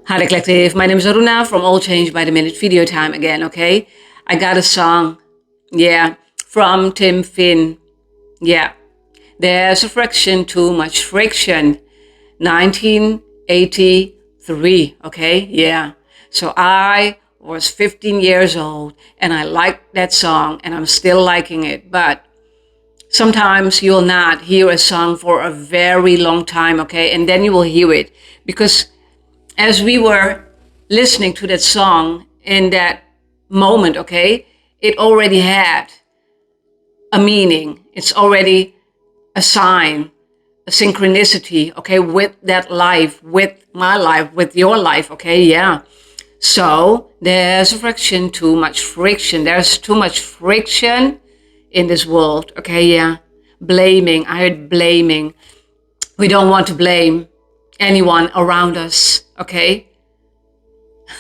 Hi, the collective. My name is Aruna from All Change by the Minute Video Time again, okay? I got a song, from Tim Finn. There's a friction, too much friction. 1983, okay? So I was 15 years old and I liked that song and I'm still liking it. But sometimes you'll not hear a song for a very long time, okay? And then you will hear it because as we were listening to that song in that moment, okay, it already had a meaning. It's already a sign, a synchronicity, okay, with that life, with my life, with your life, okay, So there's a friction, too much friction. There's too much friction in this world, okay, Blaming, I heard blaming. We don't want to blame anyone around us, okay?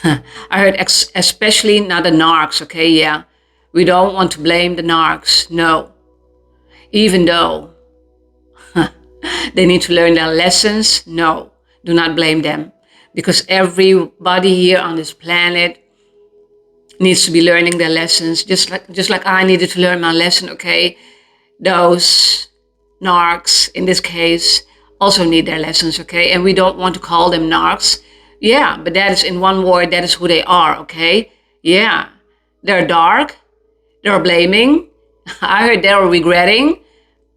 I heard especially not the narcs, okay, We don't want to blame the narcs, no. Even though they need to learn their lessons, no. Do not blame them. Because everybody here on this planet needs to be learning their lessons, just like I needed to learn my lesson, okay? Those narcs, in this case, also need their lessons, okay? And we don't want to call them narcs. Yeah, but that is in one word, that is who they are, okay? Yeah, they're dark, they're blaming. I heard they're regretting.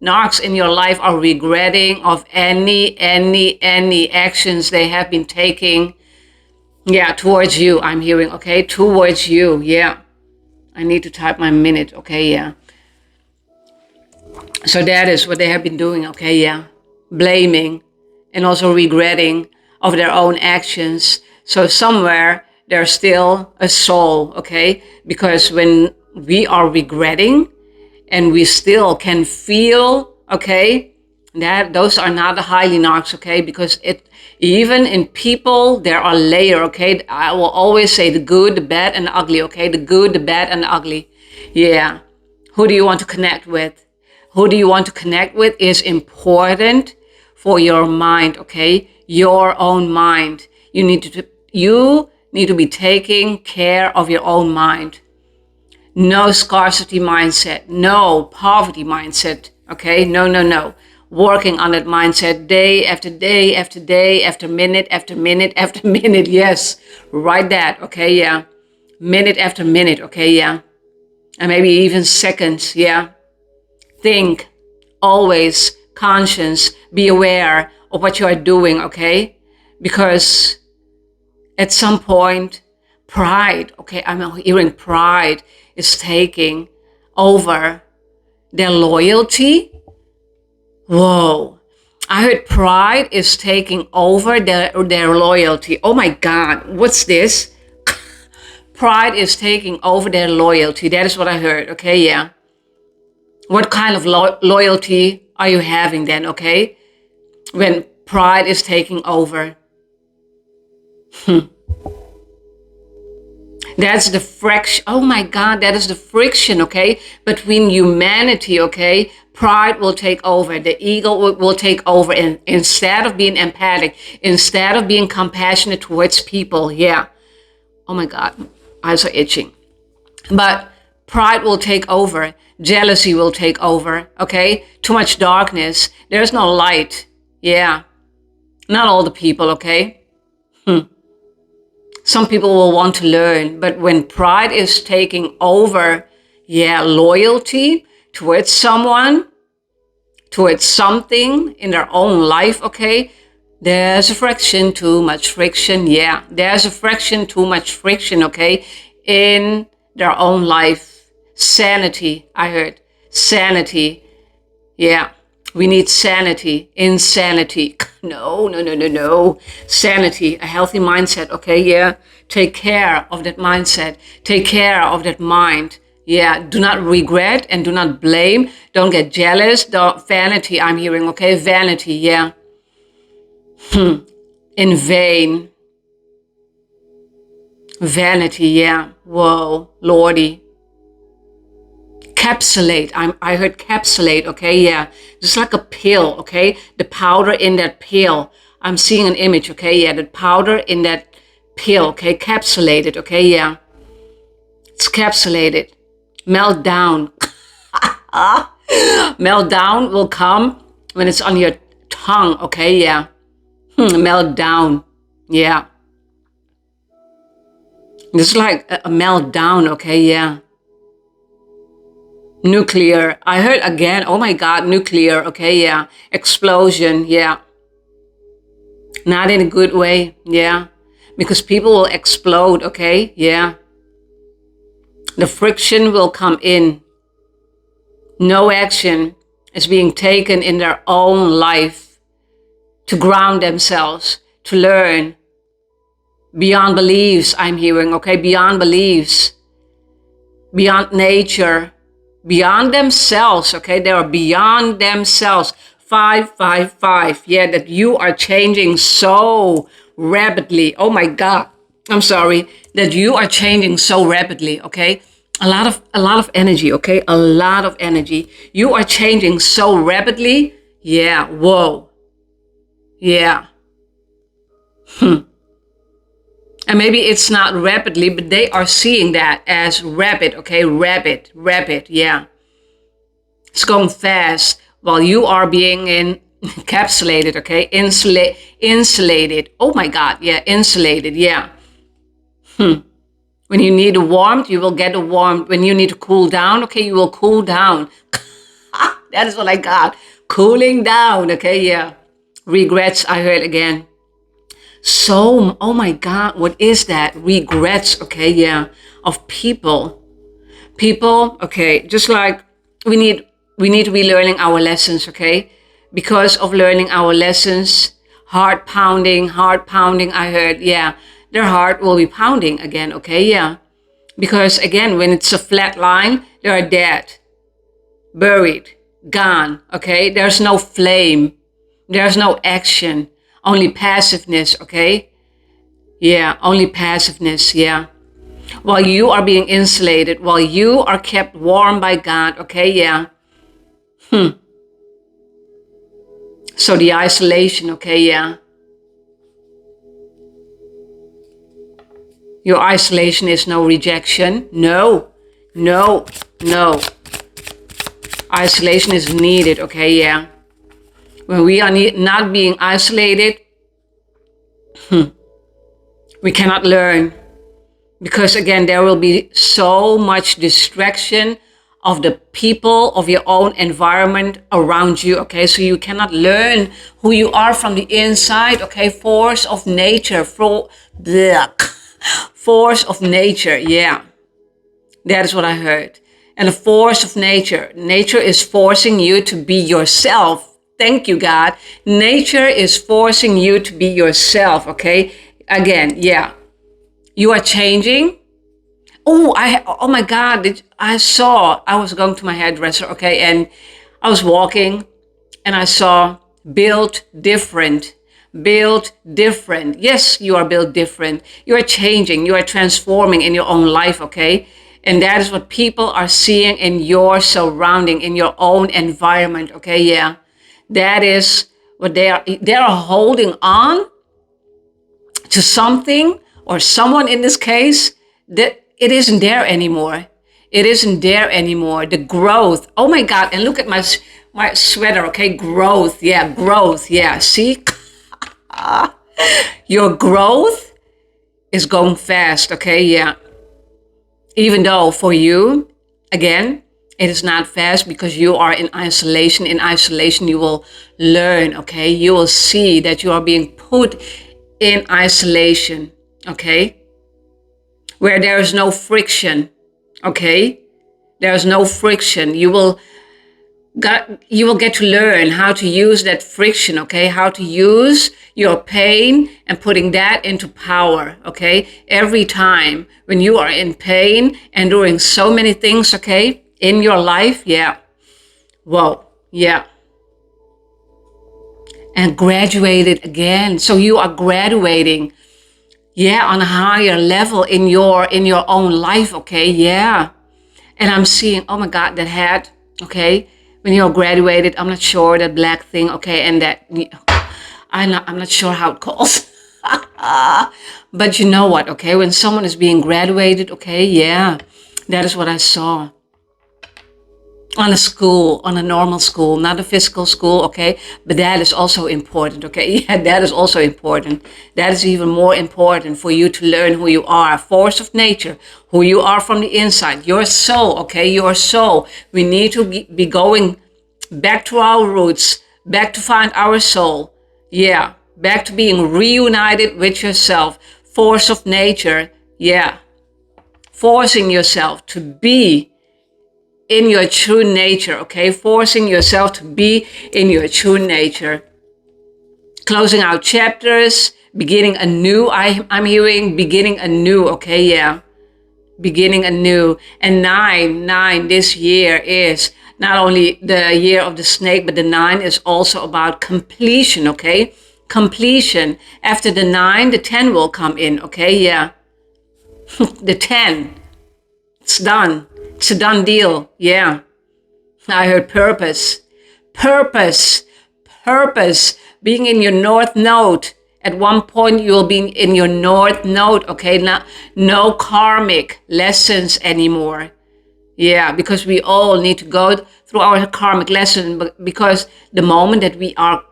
Narcs in your life are regretting of any actions they have been taking, towards you, I'm hearing, okay? Towards you, I need to type my minute, okay, So that is what they have been doing, okay, Blaming and also regretting of their own actions. So somewhere there's still a soul, okay? Because when we are regretting and we still can feel, okay, that those are not the highly narcs, okay? Because even in people, there are layers, okay? I will always say the good, the bad, and the ugly, okay? The good, the bad, and the ugly. Yeah. Who do you want to connect with? Who do you want to connect with is important for your mind, okay? Your own mind. You need to be taking care of your own mind. No scarcity mindset, no poverty mindset, okay? No. Working on that mindset day after day after day after minute after minute after minute. Yes, write that, okay, Minute after minute, okay, And maybe even seconds, Think, always conscious, be aware of what you are doing, okay? Because at some point, pride, okay, I'm hearing pride is taking over their loyalty. Whoa, I heard pride is taking over their loyalty. Oh my God, what's this? Pride is taking over their loyalty. That is what I heard, okay, What kind of loyalty are you having then, okay? When pride is taking over. That's the friction. Oh my God, that is the friction, okay? Between humanity, okay? Pride will take over. The ego will take over. And instead of being empathic, instead of being compassionate towards people, Oh my God, eyes are itching. But pride will take over. Jealousy will take over, okay? Too much darkness. There's no light. Not all the people, okay? Some people will want to learn, but when pride is taking over, loyalty towards someone, towards something in their own life, okay? There's a friction, too much friction, There's a friction, too much friction, okay? In their own life. Sanity, I heard. Sanity. We need sanity. Insanity. No. Sanity, a healthy mindset, okay, Take care of that mindset. Take care of that mind. Do not regret and do not blame. Don't get jealous. Vanity, I'm hearing, okay? Vanity, In vain. Vanity, Whoa, Lordy. Capsulate, I heard capsulate, okay, Just like a pill, okay? The powder in that pill. I'm seeing an image, okay, the powder in that pill, okay, capsulated, okay, yeah. It's capsulated. Meltdown. Meltdown will come when it's on your tongue, okay, yeah. Meltdown, yeah. It's like a meltdown, okay, yeah. Nuclear. I heard again, oh my God, nuclear, okay, yeah. Explosion, yeah. Not in a good way, yeah. Because people will explode, okay, yeah. The friction will come in. No action is being taken in their own life to ground themselves, to learn. Beyond beliefs, I'm hearing, okay, beyond beliefs, beyond nature, beyond themselves, okay, they are beyond themselves. 555, yeah, that you are changing so rapidly. Oh my God, I'm sorry, that you are changing so rapidly, okay? A lot of energy, okay? A lot of energy. You are changing so rapidly. Yeah, whoa. Yeah. And maybe it's not rapidly, but they are seeing that as rapid, okay? Rapid, yeah. It's going fast while you are being encapsulated, okay? Insulated. Oh my God, yeah, insulated, yeah. When you need a warmth, you will get a warmth. When you need to cool down, okay, you will cool down. That is what I got. Cooling down, okay, yeah. Regrets, I heard again. So, oh my God, what is that? Regrets, okay, yeah, of people. People, okay, just like we need to be learning our lessons, okay? Because of learning our lessons, heart pounding, I heard, yeah, their heart will be pounding again, okay, yeah. Because again, when it's a flat line, they are dead, buried, gone, okay? There's no flame, there's no action. Only passiveness, okay? Yeah, only passiveness, yeah. While you are being insulated, while you are kept warm by God, okay, yeah. So the isolation, okay, yeah. Your isolation is no rejection. No. Isolation is needed, okay, yeah. When we are not being isolated, we cannot learn. Because again, there will be so much distraction of the people, of your own environment around you, okay? So you cannot learn who you are from the inside, okay? Force of nature, force of nature, yeah. That is what I heard. And the force of nature. Nature is forcing you to be yourself. Thank you, God. Nature is forcing you to be yourself, okay? Again, yeah. You are changing. Oh my God. I was going to my hairdresser, okay? And I was walking and I saw built different. Built different. Yes, you are built different. You are changing. You are transforming in your own life, okay? And that is what people are seeing in your surrounding, in your own environment, okay? Yeah. That is what they are holding on to something or someone in this case that it isn't there anymore. It isn't there anymore. The growth. Oh my God. And look at my sweater. Okay. Growth. Yeah. Growth. Yeah. See, your growth is going fast. Okay. Yeah. Even though for you, again, it is not fast because you are in isolation. In isolation, you will learn, okay? You will see that you are being put in isolation, okay? Where there is no friction, okay? There is no friction. You will get to learn how to use that friction, okay? How to use your pain and putting that into power, okay? Every time when you are in pain and doing so many things, okay? In your life, yeah. Whoa, yeah. And graduated again. So you are graduating, yeah, on a higher level in your own life, okay, yeah. And I'm seeing, oh my God, that hat, okay. When you're graduated, I'm not sure, that black thing, okay, and that, I'm not sure how it calls. But you know what, okay? When someone is being graduated, okay, yeah, that is what I saw. On a school, on a normal school, not a physical school, okay? But that is also important, okay? Yeah, that is also important. That is even more important for you to learn who you are, force of nature, who you are from the inside, your soul, okay? Your soul. We need to be going back to our roots, back to find our soul. Yeah, back to being reunited with yourself, force of nature. Yeah, forcing yourself to be in your true nature, okay? Forcing yourself to be in your true nature. Closing out chapters, beginning anew. I'm hearing beginning anew, okay? Yeah, beginning anew. And nine this year is not only the year of the snake, but the 9 is also about completion, okay? Completion. After the 9, the 10 will come in, okay? Yeah. The 10. It's done. It's a done deal. Yeah. I heard purpose. Purpose. Purpose. Being in your north node. At one point, you will be in your north node, okay? No karmic lessons anymore. Yeah, because we all need to go through our karmic lesson, because the moment that we are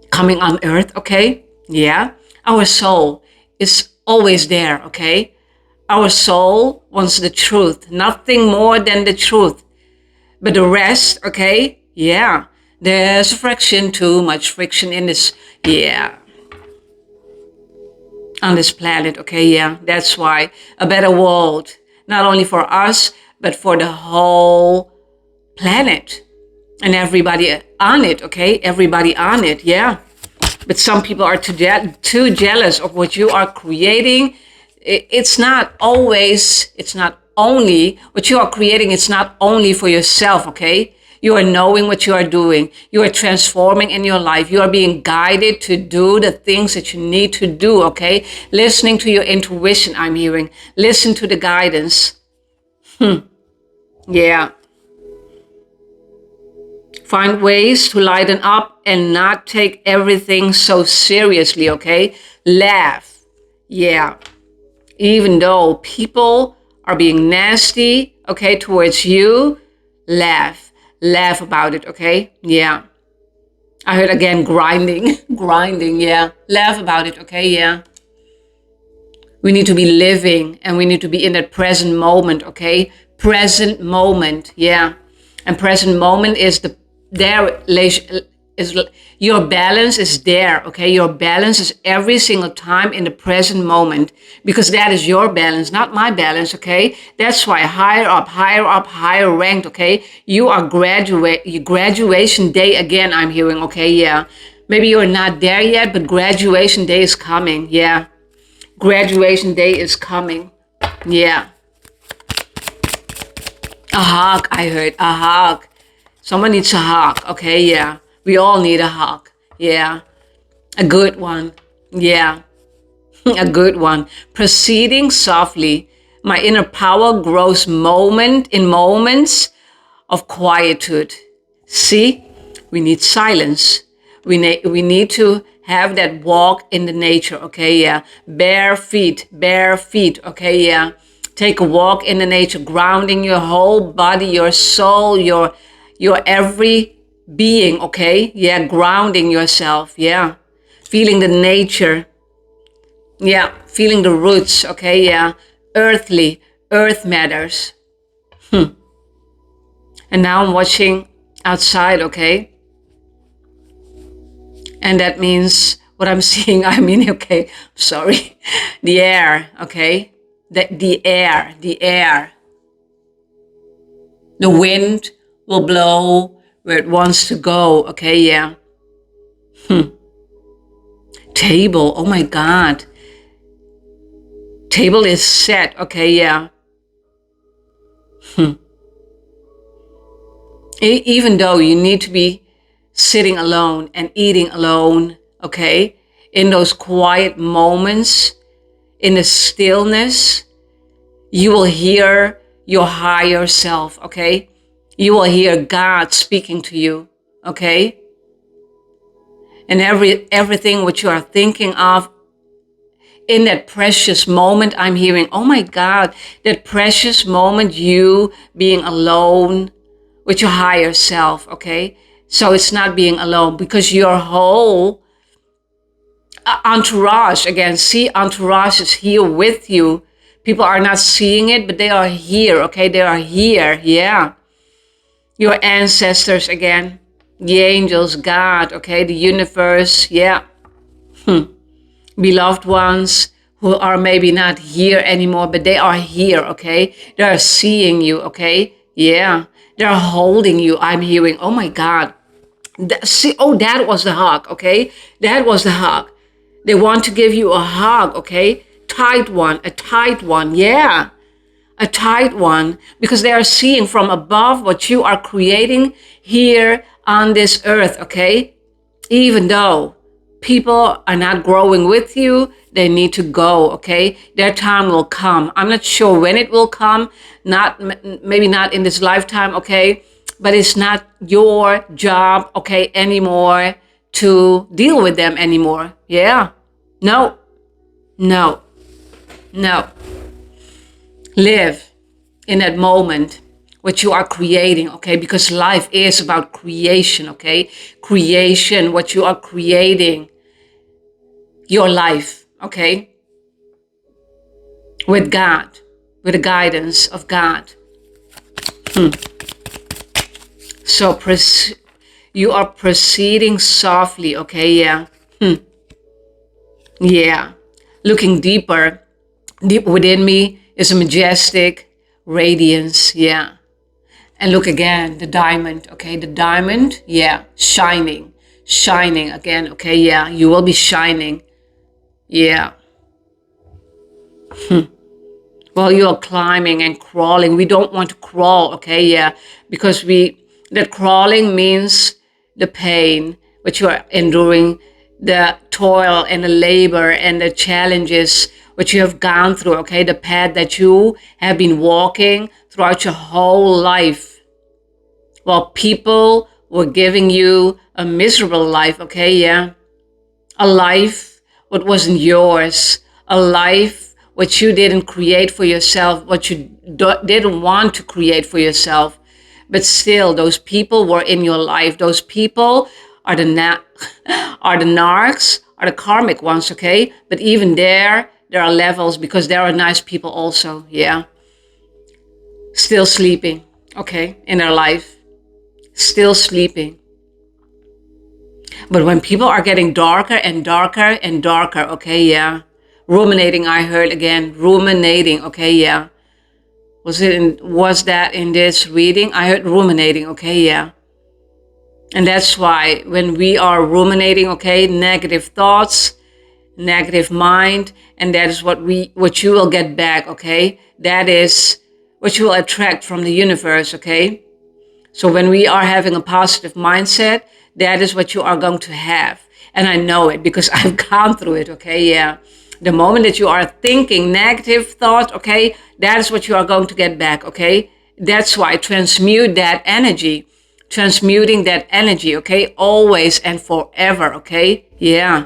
coming on earth, okay? Yeah, our soul is always there, okay? Our soul wants the truth, nothing more than the truth. But the rest, okay? Yeah, there's friction, too much friction in this, yeah, on this planet, okay? Yeah, that's why a better world, not only for us, but for the whole planet and everybody on it, okay? Everybody on it, yeah. But some people are too jealous of what you are creating. It's not only what you are creating, it's not only for yourself, okay? You are knowing what you are doing. You are transforming in your life. You are being guided to do the things that you need to do, okay? Listening to your intuition, I'm hearing. Listen to the guidance. Yeah. Find ways to lighten up and not take everything so seriously, okay? Laugh. Yeah. Even though people are being nasty, okay, towards you, laugh. Laugh about it, okay? Yeah. I heard again grinding. Grinding, yeah. Laugh about it, okay? Yeah. We need to be living and we need to be in that present moment, okay? Present moment, yeah. And present moment is your balance is there, okay? Your balance is every single time in the present moment, because that is your balance, not my balance, okay? That's why higher up, higher ranked, okay? You are graduation day again, I'm hearing, okay? Yeah. Maybe you're not there yet, but graduation day is coming, yeah. Graduation day is coming, yeah. A hug, I heard, a hug. Someone needs a hug, okay, yeah. We all need a hug, yeah. A good one, yeah. A good one. Proceeding softly, my inner power grows in moments of quietude. See, we need silence. We need to have that walk in the nature, okay, yeah. Bare feet, okay, yeah. Take a walk in the nature, grounding your whole body, your soul, your every being, okay? Yeah, grounding yourself, yeah. Feeling the nature, yeah. Feeling the roots, okay, yeah. Earth matters. And now I'm watching outside, okay? And that means what I'm seeing, I mean, okay, sorry. The air, okay? The air. The wind will blow where it wants to go, okay, yeah. Table, oh my God. Table is set, okay, yeah. Even though you need to be sitting alone and eating alone, okay, in those quiet moments, in the stillness, you will hear your higher self, okay? You will hear God speaking to you, okay? And everything which you are thinking of in that precious moment, I'm hearing, oh my God, that precious moment, you being alone with your higher self, okay? So it's not being alone, because your whole entourage, again, see, entourage is here with you. People are not seeing it, but they are here, okay? They are here, yeah. Your ancestors, again, the angels, God, okay? The universe, yeah. Beloved ones who are maybe not here anymore, but they are here, okay? They are seeing you, okay? Yeah. They're holding you. I'm hearing, oh my God. That was the hug, okay? That was the hug. They want to give you a hug, okay? A tight one, yeah. A tight one, because they are seeing from above what you are creating here on this earth, okay? Even though people are not growing with you, they need to go, okay? Their time will come. I'm not sure when it will come, maybe not in this lifetime, okay? But it's not your job, okay, anymore to deal with them anymore. Yeah. No. Live in that moment what you are creating, okay? Because life is about creation, okay? Creation, what you are creating, your life, okay? With God, with the guidance of God. So you are proceeding softly, okay? Yeah. Yeah. Looking deeper, deep within me is a majestic radiance, yeah. And look again, the diamond, okay? The diamond, yeah, shining again, okay? Yeah, you will be shining, yeah. While you are climbing and crawling, we don't want to crawl, okay? Yeah, because that crawling means the pain which you are enduring, the toil and the labor and the challenges which you have gone through, okay? The path that you have been walking throughout your whole life. While people were giving you a miserable life, okay? Yeah. A life what wasn't yours, a life what you didn't create for yourself, what you didn't want to create for yourself. But still, those people were in your life. Those people are the narcs, are the karmic ones, okay? But even there are levels, because there are nice people also, yeah. Still sleeping, okay, in their life. Still sleeping. But when people are getting darker and darker and darker, okay, yeah. Ruminating, I heard again, ruminating, okay, yeah. Was that in this reading? I heard ruminating, okay, yeah. And that's why when we are ruminating, okay, negative thoughts, negative mind, and that is what you will get back, okay? That is what you will attract from the universe, okay? So when we are having a positive mindset, that is what you are going to have. And I know it because I've gone through it, okay? Yeah. The moment that you are thinking negative thought, okay, that is what you are going to get back, okay? That's why transmuting that energy, okay, always and forever, okay? Yeah.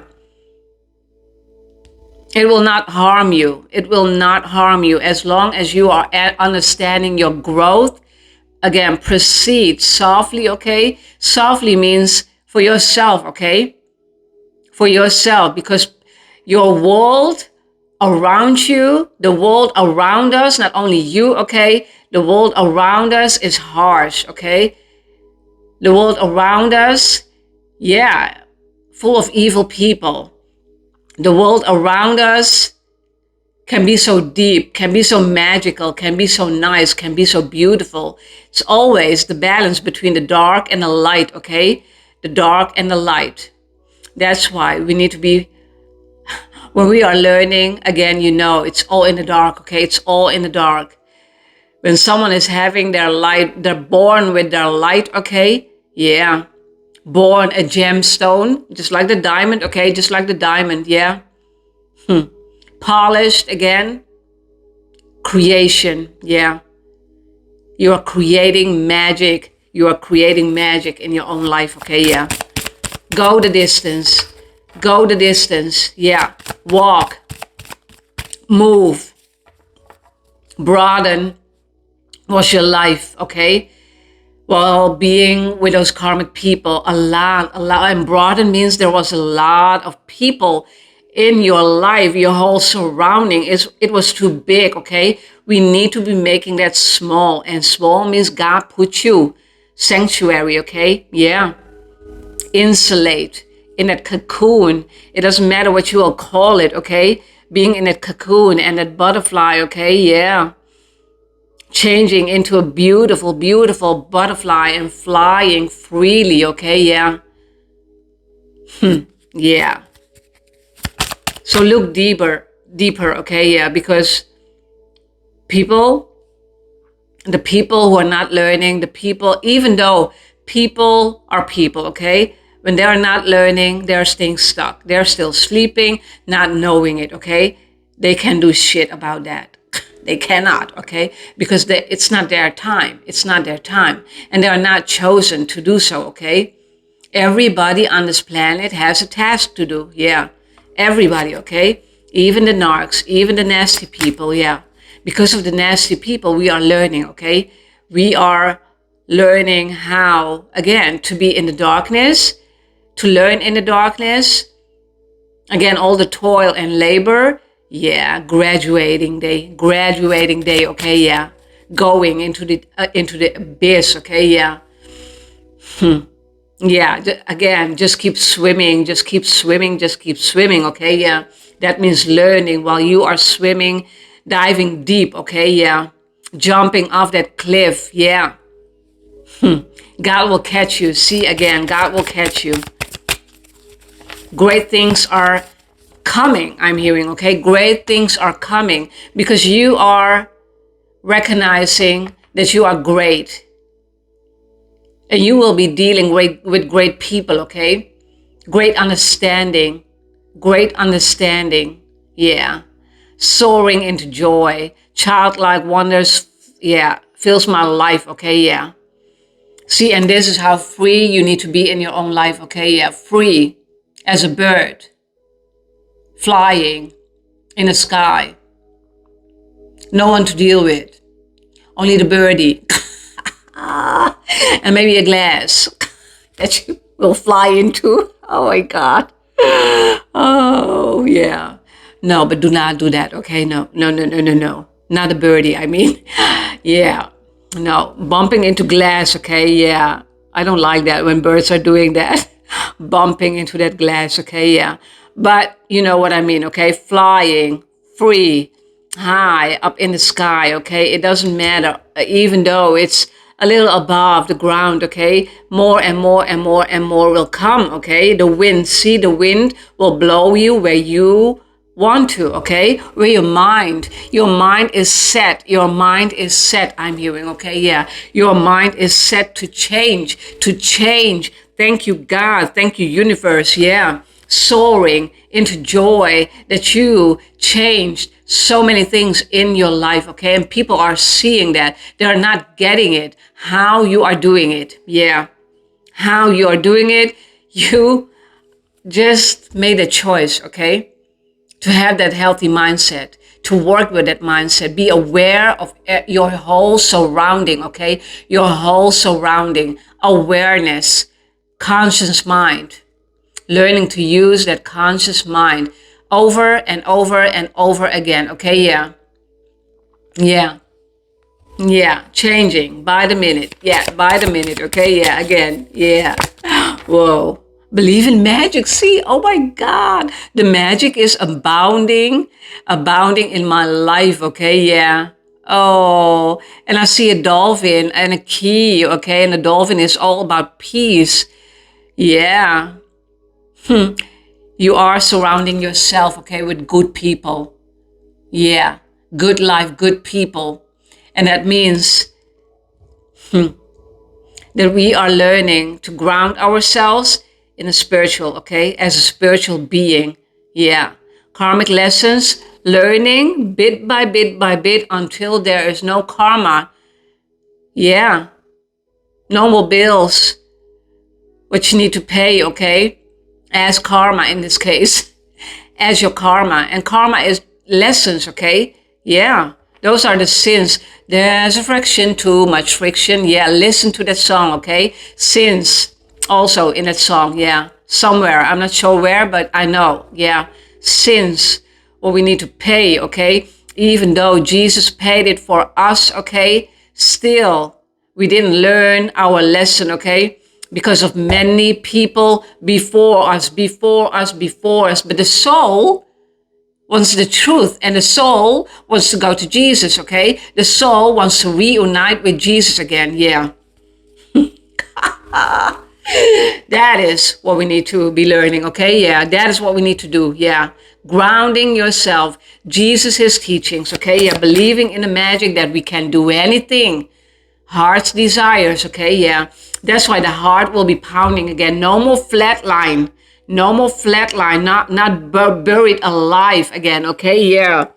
It will not harm you. It will not harm you as long as you are understanding your growth. Again, proceed softly, okay? Softly means for yourself, okay? For yourself, because your world around you, the world around us, not only you, okay? The world around us is harsh, okay? The world around us, yeah, full of evil people. The world around us can be so deep, can be so magical, can be so nice, can be so beautiful. It's always the balance between the dark and the light, okay? The dark and the light. That's why we need to be, when we are learning, again, you know, it's all in the dark, okay? It's all in the dark. When someone is having their light, they're born with their light, okay? Yeah. Born a gemstone, just like the diamond, okay? Just like the diamond, yeah. Polished again. Creation, yeah. You are creating magic. You are creating magic in your own life, okay, yeah. Go the distance. Go the distance. Yeah. Walk. Move. Broaden was your life, okay? While being with those karmic people, a lot, and broaden means there was a lot of people in your life, your whole surrounding. It was too big, okay? We need to be making that small, and small means God put you sanctuary, okay? Yeah. Insulate in that cocoon. It doesn't matter what you will call it, okay? Being in that cocoon and that butterfly, okay? Yeah. Changing into a beautiful, beautiful butterfly and flying freely, okay? Yeah. Yeah. So look deeper, okay? Yeah, because the people who are not learning, the people, even though people are people, okay? When they are not learning, they're staying stuck. They're still sleeping, not knowing it, okay? They can do shit about that. They cannot, okay? Because it's not their time. It's not their time. And they are not chosen to do so, okay? Everybody on this planet has a task to do, yeah. Everybody, okay? Even the narcs, even the nasty people, yeah. Because of the nasty people, we are learning, okay? We are learning how, again, to be in the darkness, to learn in the darkness. Again, all the toil and labor, yeah, graduating day, okay, yeah. Going into the abyss, okay, yeah. Yeah, again, just keep swimming, okay, yeah. That means learning while you are swimming, diving deep, okay, yeah. Jumping off that cliff, yeah. God will catch you. See, again, God will catch you. Great things are coming, I'm hearing, okay? Great things are coming because you are recognizing that you are great. And you will be dealing with great people, okay? Great understanding, yeah. Soaring into joy, childlike wonders, yeah, fills my life, okay, yeah. See, and this is how free you need to be in your own life, okay, yeah, free as a bird, flying in the sky. No one to deal with, only the birdie. And maybe a glass that you will fly into. Oh my God. Oh yeah. No, but do not do that, okay? No. Not a birdie, I mean. Yeah. No, bumping into glass, okay? Yeah. I don't like that when birds are doing that. Bumping into that glass, okay? Yeah. But you know what I mean, okay? Flying, free, high, up in the sky, okay? It doesn't matter, even though it's a little above the ground, okay? More and more will come, okay? The wind, see, the wind will blow you where you want to, okay? Where your mind is set, I'm hearing, okay? Yeah, your mind is set to change. Thank you, God, thank you, universe, yeah. Soaring into joy that you changed so many things in your life, okay? And people are seeing that. They are not getting it, how you are doing it, yeah. How you are doing it, you just made a choice, okay? To have that healthy mindset, to work with that mindset, be aware of your whole surrounding, okay? Your whole surrounding, awareness, conscious mind. Learning to use that conscious mind over and over again, okay? Yeah, changing by the minute, okay? Yeah, again, yeah. Whoa. Believe in magic. See, oh my God, the magic is abounding in my life, okay? Yeah. Oh, and I see a dolphin and a key, okay? And the dolphin is all about peace. Yeah. You are surrounding yourself, okay, with good people. Yeah, good life, good people. And that means that we are learning to ground ourselves in a spiritual, okay, as a spiritual being. Yeah, karmic lessons, learning bit by bit until there is no karma. Yeah, no more bills, what you need to pay, okay? as karma in this case, as your karma. And karma is lessons, okay? Yeah, those are the sins. There's a friction, too much friction. Yeah, listen to that song, okay? Sins also in that song, yeah. Somewhere, I'm not sure where, but I know, yeah. Sins, what we need to pay, okay? Even though Jesus paid it for us, okay? Still, we didn't learn our lesson, okay? Because of many people before us. But the soul wants the truth, and the soul wants to go to Jesus, okay? The soul wants to reunite with Jesus again, yeah. That is what we need to be learning, okay? Yeah, that is what we need to do, yeah. Grounding yourself, Jesus' teachings, okay? Yeah, believing in the magic that we can do anything. Heart's desires, okay? Yeah, that's why the heart will be pounding again. No more flatline. No more flatline, not buried alive again, okay? Yeah.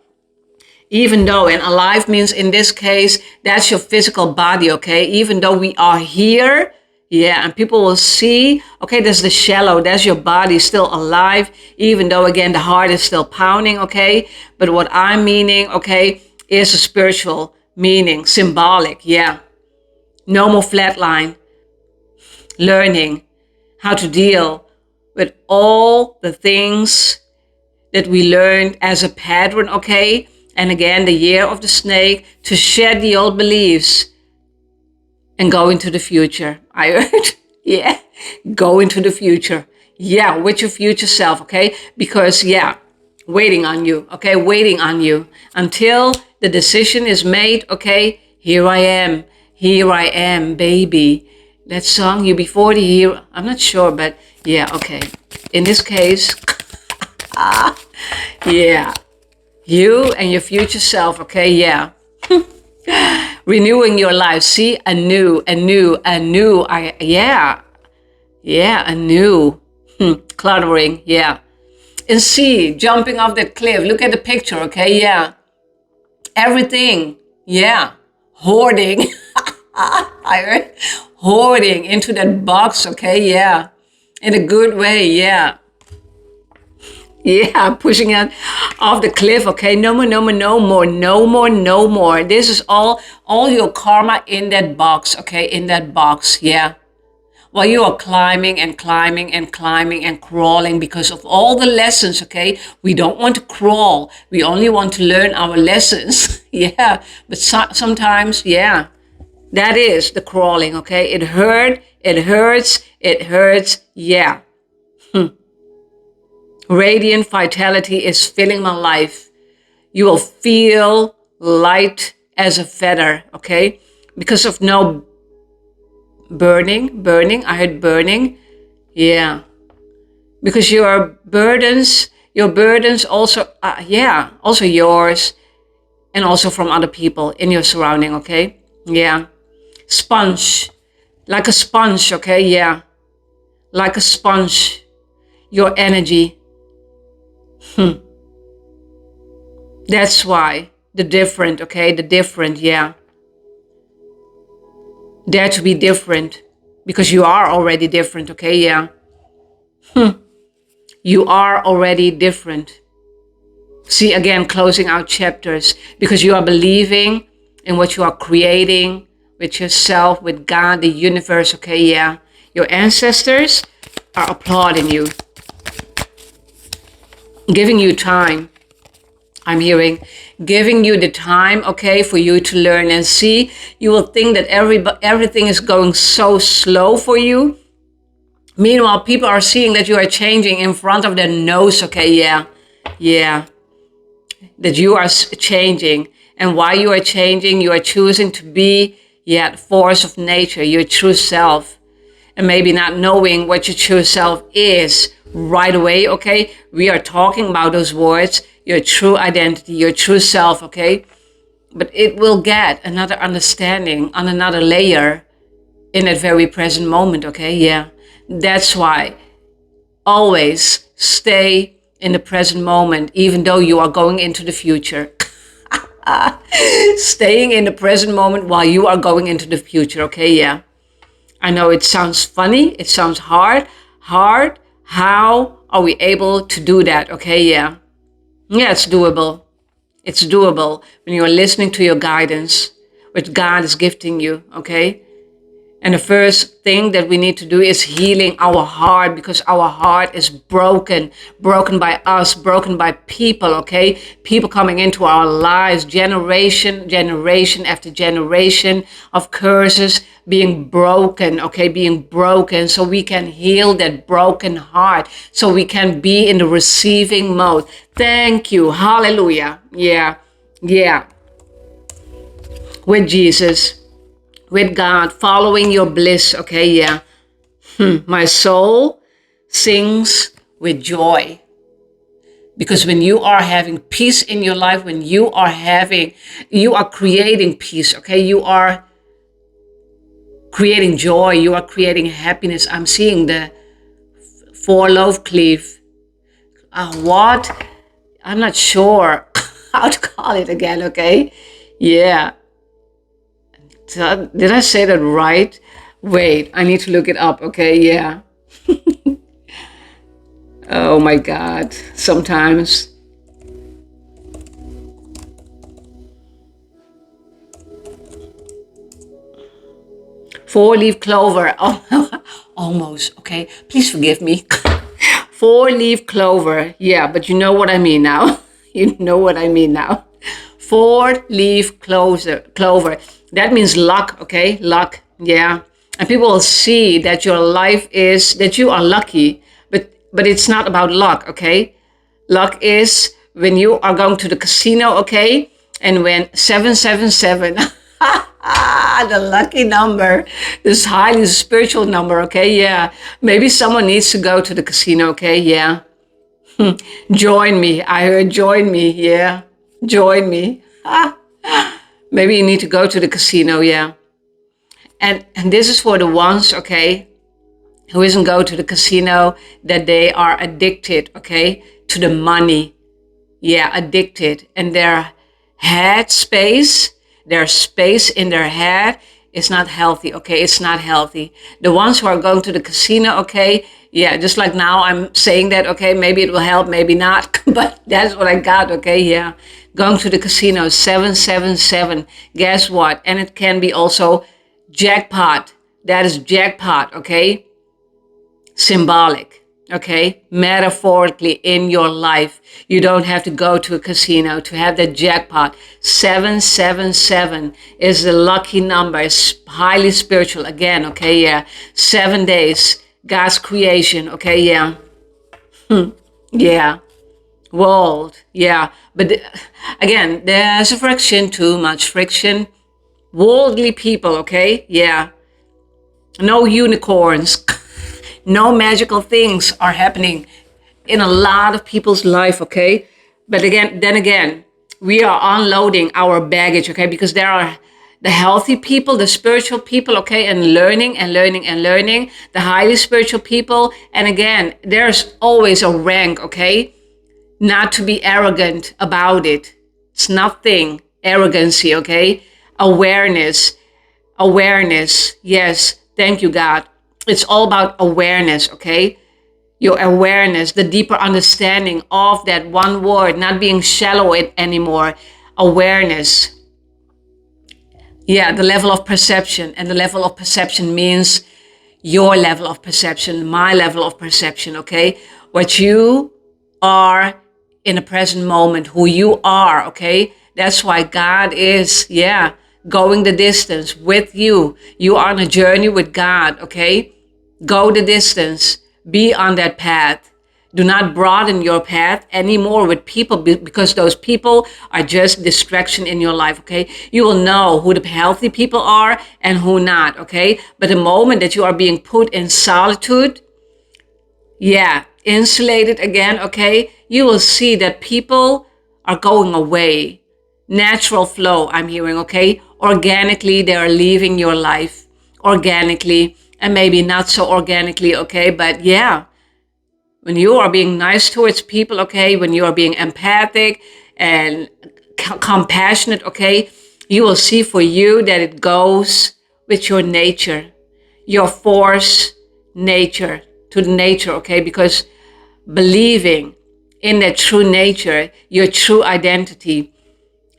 Even though, and alive means in this case, that's your physical body, okay? Even though we are here, yeah, and people will see, okay, there's the shallow, that's your body still alive, even though, again, the heart is still pounding, okay? But what I'm meaning, okay, is a spiritual meaning, symbolic, yeah. No more flatline. Learning how to deal with all the things that we learned as a pattern, okay? And again, the year of the snake, to shed the old beliefs and go into the future. I heard, yeah, go into the future. Yeah, with your future self, okay? Because, yeah, waiting on you, okay? Waiting on you until the decision is made, okay? Here I am, baby. That song, You Before the Hero, I'm not sure, but yeah, okay. In this case, yeah, you and your future self, okay, yeah. Renewing your life, see, anew, anew. Cluttering, yeah. And see, jumping off that cliff, look at the picture, okay, yeah. Everything, yeah. Hoarding. I heard hoarding into that box, okay, yeah. In a good way, yeah. Yeah, pushing it off the cliff, okay? No more. This is all your karma in that box, okay? In that box, yeah. While you are climbing and crawling because of all the lessons, okay? We don't want to crawl. We only want to learn our lessons, yeah. But sometimes, yeah, that is the crawling, okay? It hurts, yeah. Radiant vitality is filling my life. You will feel light as a feather, okay? Because of no burning, I heard burning, yeah. Because your burdens also, also yours and also from other people in your surrounding, okay? Yeah. Sponge, like a sponge, okay? Yeah. Like a sponge, your energy. That's why the different, okay? The different, yeah. Dare to be different because you are already different, okay? Yeah. You are already different. See, again, closing out chapters because you are believing in what you are creating with yourself, with God, the universe, okay? Yeah. Your ancestors are applauding you, giving you time. I'm hearing, giving you the time, okay, for you to learn and see. You will think that everything is going so slow for you. Meanwhile, people are seeing that you are changing in front of their nose, okay, yeah. That you are changing. And why you are changing, you are choosing to be, the force of nature, your true self. And maybe not knowing what your true self is right away, okay? We are talking about those words, your true identity, your true self, okay? But it will get another understanding on another layer in that very present moment, okay? Yeah. That's why always stay in the present moment, even though you are going into the future. Staying in the present moment while you are going into the future, okay? Yeah. I know it sounds funny, it sounds hard, How are we able to do that? Okay, yeah. Yeah, it's doable. It's doable when you are listening to your guidance, which God is gifting you, okay? And the first thing that we need to do is healing our heart, because our heart is broken by us, broken by people, okay? People coming into our lives, generation after generation of curses being broken, okay? Being broken, so we can heal that broken heart, so we can be in the receiving mode. Thank you. Hallelujah. Yeah. Yeah. With Jesus, with God, following your bliss, okay, yeah. My soul sings with joy. Because when you are having peace in your life, when you are creating peace, okay, you are creating joy, you are creating happiness. I'm seeing the 4-loaf cleave. What? I'm not sure how to call it again, okay? Yeah. Did I say that right? Wait, I need to look it up, okay? Yeah. Oh my God, sometimes. Four-leaf clover. Oh, almost, okay? Please forgive me. Four-leaf clover. Yeah, but you know what I mean now. You know what I mean now. Four-leaf clover. That means luck, okay? Luck, yeah. And people will see that that you are lucky, but it's not about luck, okay? Luck is when you are going to the casino, okay? And when 777, the lucky number, this highly spiritual number, okay? Yeah. Maybe someone needs to go to the casino, okay? Yeah. Join me. I heard join me, yeah. Join me. Maybe you need to go to the casino, yeah. And this is for the ones, okay, who isn't go to the casino, that they are addicted, okay, to the money. Yeah, addicted. And their space in their head is not healthy, okay? It's not healthy. The ones who are going to the casino, okay, yeah, just like now I'm saying that, okay, maybe it will help, maybe not, but that's what I got, okay, yeah. Going to the casino, 777, guess what? And it can be also jackpot. That is jackpot, okay? Symbolic, okay? Metaphorically in your life. You don't have to go to a casino to have that jackpot. 777 is the lucky number. It's highly spiritual. Again, okay, yeah. 7 days, God's creation, okay, yeah. Yeah. World, yeah. But again, there's a friction, too much friction. Worldly people, okay, yeah. No unicorns. No magical things are happening in a lot of people's life, okay? But then again, we are unloading our baggage, okay? Because there are the healthy people, the spiritual people, okay? And learning. The highly spiritual people. And again, there's always a rank, okay? Not to be arrogant about it. It's nothing. Arrogancy, okay? Awareness. Yes, thank you, God. It's all about awareness, okay? Your awareness, the deeper understanding of that one word, not being shallow anymore. Awareness. Yeah, the level of perception. And the level of perception means your level of perception, my level of perception, okay? What you are in the present moment, who you are, okay? That's why God is, yeah, going the distance with you. You are on a journey with God, okay? Go the distance. Be on that path. Do not broaden your path anymore with people, because those people are just distraction in your life, okay? You will know who the healthy people are and who not, okay? But the moment that you are being put in solitude, yeah, insulated again, okay? You will see that people are going away. Natural flow, I'm hearing, okay? Organically, they are leaving your life. Organically, and maybe not so organically, okay? But yeah, when you are being nice towards people, okay? When you are being empathic and compassionate, okay? You will see for you that it goes with your nature, your force nature. to the nature, okay? Because believing in that true nature, your true identity,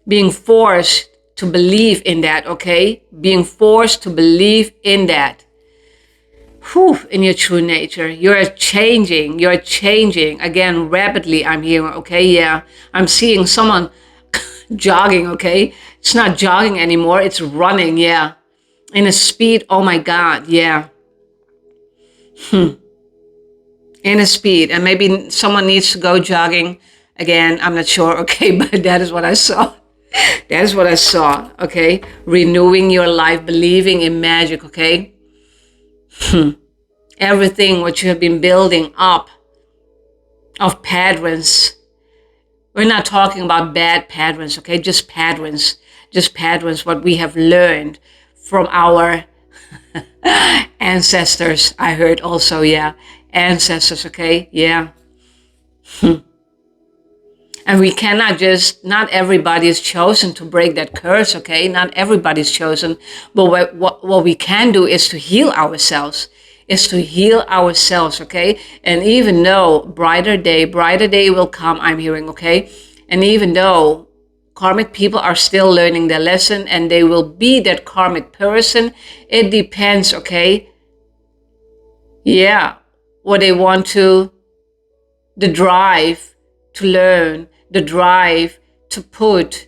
being forced to believe in that, okay? Being forced to believe in that. In your true nature. You're changing again rapidly. I'm here, okay? Yeah. I'm seeing someone jogging, okay? It's not jogging anymore, it's running, yeah. In a speed, oh my God, yeah. In a speed, and maybe someone needs to go jogging again, I'm not sure, okay? But that is what I saw. That is what I saw, okay? Renewing your life, believing in magic, okay? Everything what you have been building up of patterns. We're not talking about bad patterns, okay? Just patterns, what we have learned from our ancestors. I heard also, yeah, ancestors, okay? Yeah. And we cannot just, not everybody is chosen to break that curse, okay? Not everybody's chosen. But what we can do is to heal ourselves. Okay? And even though brighter day will come, I'm hearing, okay? And even though karmic people are still learning their lesson and they will be that karmic person, it depends, okay? Yeah, what they want to, the drive to learn, the drive to put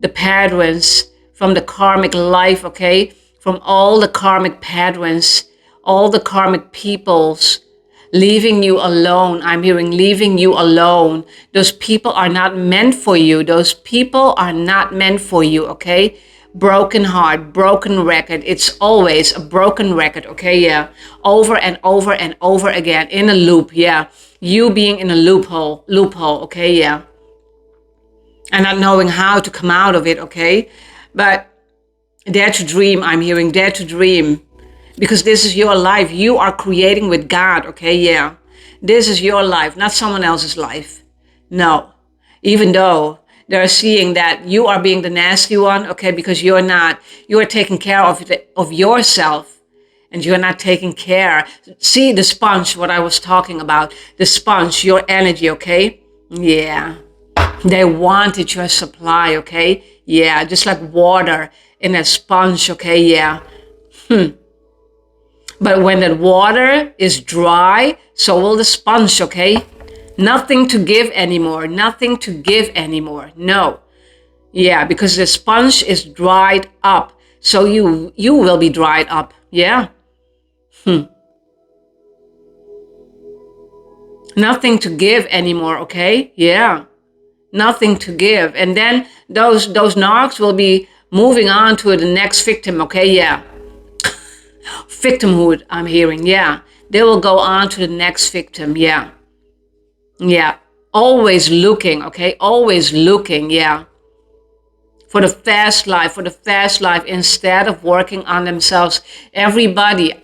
the patterns from the karmic life, okay? From all the karmic patterns, all the karmic peoples, leaving you alone. I'm hearing leaving you alone. Those people are not meant for you. Those people are not meant for you, okay? Broken heart, broken record. It's always a broken record, okay? Yeah. Over and over and over again in a loop, yeah. You being in a loophole, okay? Yeah. And not knowing how to come out of it, okay? But dare to dream, I'm hearing, dare to dream. Because this is your life. You are creating with God, okay? Yeah. This is your life, not someone else's life. No. Even though they're seeing that you are being the nasty one, okay? Because you're not. You are taking care of yourself. And you're not taking care. See the sponge, what I was talking about. The sponge, your energy, okay? Yeah. They wanted your supply, okay? Yeah, just like water in a sponge, okay? Yeah. But when that water is dry, so will the sponge, okay? Nothing to give anymore. No. Yeah, because the sponge is dried up. So you will be dried up. Yeah. Nothing to give anymore, okay? Yeah. Nothing to give. And then those narcs will be moving on to the next victim, okay? Yeah. Victimhood, I'm hearing, yeah. They will go on to the next victim, yeah. Yeah. Always looking, okay? Always looking, yeah. For the fast life, instead of working on themselves. Everybody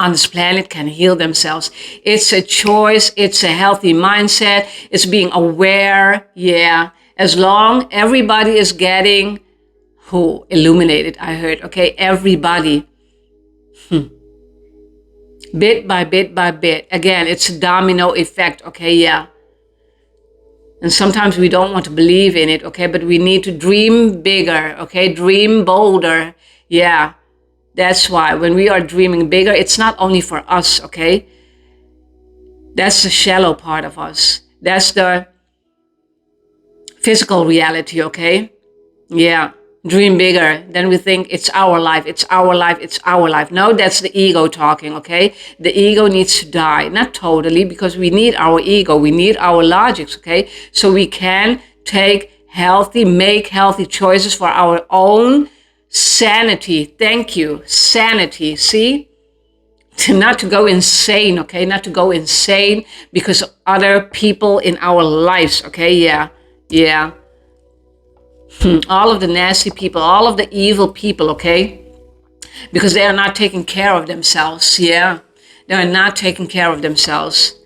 on this planet can heal themselves. It's a choice. It's a healthy mindset. It's being aware. Yeah. As long everybody is getting illuminated, I heard. Okay. Everybody. Bit by bit. Again, it's a domino effect. Okay. Yeah. And sometimes we don't want to believe in it. Okay. But we need to dream bigger. Okay. Dream bolder. Yeah. That's why when we are dreaming bigger, it's not only for us, okay? That's the shallow part of us. That's the physical reality, okay? Yeah, dream bigger. Then we think it's our life. No, that's the ego talking, okay? The ego needs to die. Not totally, because we need our ego. We need our logics, okay? So we can make healthy choices for our own sanity. Thank you. Sanity. See? Not to go insane, okay? Not to go insane because of other people in our lives, okay? Yeah. Yeah. All of the nasty people, all of the evil people, okay? Because they are not taking care of themselves. Yeah. They are not taking care of themselves.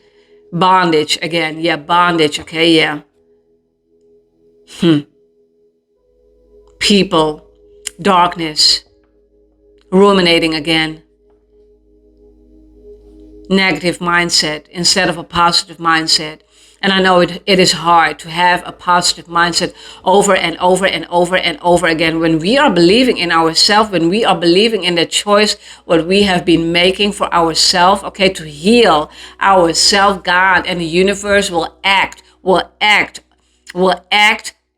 Bondage again. Yeah. Bondage. Okay. Yeah. People. Darkness. Ruminating again. negative mindset instead of a positive mindset. And I know it is hard to have a positive mindset over and over and over and over again. When we are believing in ourselves, when we are believing in the choice what we have been making for ourselves, okay, to heal ourselves, God and the universe will act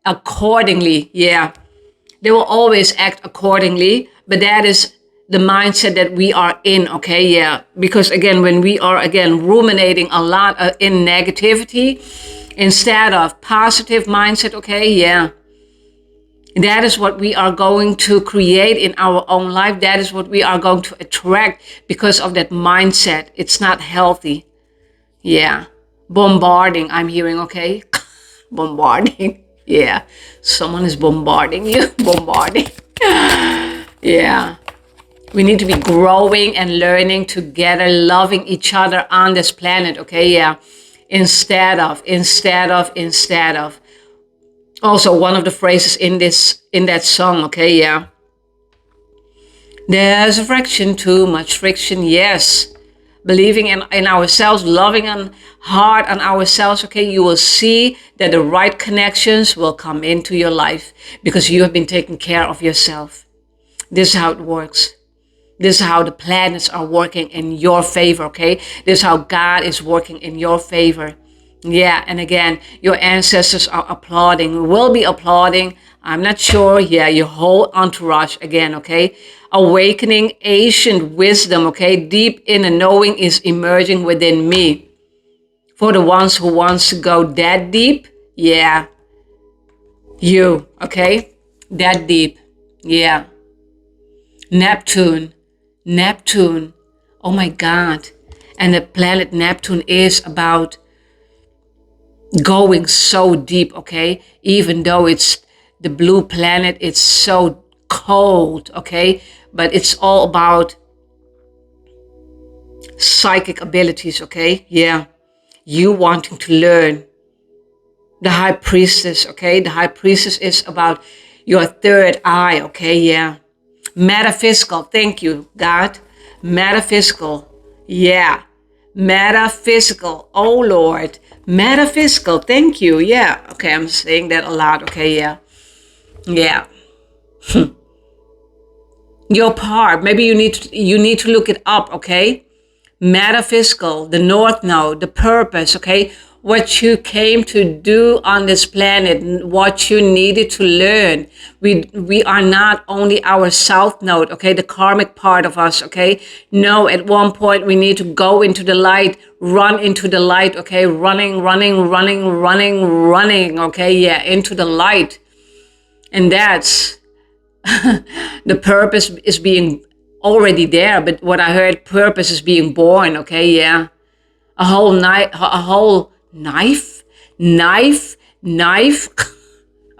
accordingly. Yeah, they will always act accordingly, but that is the mindset that we are in, okay? Yeah, because again, when we are again ruminating a lot in negativity instead of positive mindset, okay? Yeah, that is what we are going to create in our own life. That is what we are going to attract because of that mindset. It's not healthy. Yeah, bombarding, I'm hearing, okay? Bombarding. Yeah, someone is bombarding you. Bombarding. Yeah, we need to be growing and learning together, loving each other on this planet, okay? Yeah, instead of. Also, one of the phrases in that song, okay? Yeah, there's a friction, too much friction. Yes, believing in ourselves, loving and hard on ourselves, okay, you will see that the right connections will come into your life because you have been taking care of yourself. This is how it works. This is how the planets are working in your favor, okay? This is how God is working in your favor. Yeah, and again, your ancestors are applauding, will be applauding. I'm not sure. Yeah, your whole entourage again, okay? Awakening ancient wisdom, okay? Deep inner knowing is emerging within me. For the ones who wants to go that deep, yeah, you, okay? That deep, yeah. Neptune, oh my God. And the planet Neptune is about going so deep, okay? Even though it's the blue planet, it's so cold, okay? But it's all about psychic abilities, okay? Yeah. You wanting to learn. The high priestess, okay? The high priestess is about your third eye, okay? Yeah. Metaphysical, thank you, God. Metaphysical, yeah. Metaphysical, oh Lord. Metaphysical, thank you, yeah. Okay, I'm saying that a lot, okay, yeah. Yeah. Your part, maybe you need to look it up, okay? Metaphysical, the North Node, the purpose, okay? What you came to do on this planet, what you needed to learn. We are not only our South Node, okay? The karmic part of us, okay? No, at one point we need to go into the light, run into the light, okay? Running, okay? Yeah, into the light. And that's the purpose is being already there, but what I heard, purpose is being born, okay? Yeah. A whole knife. I'm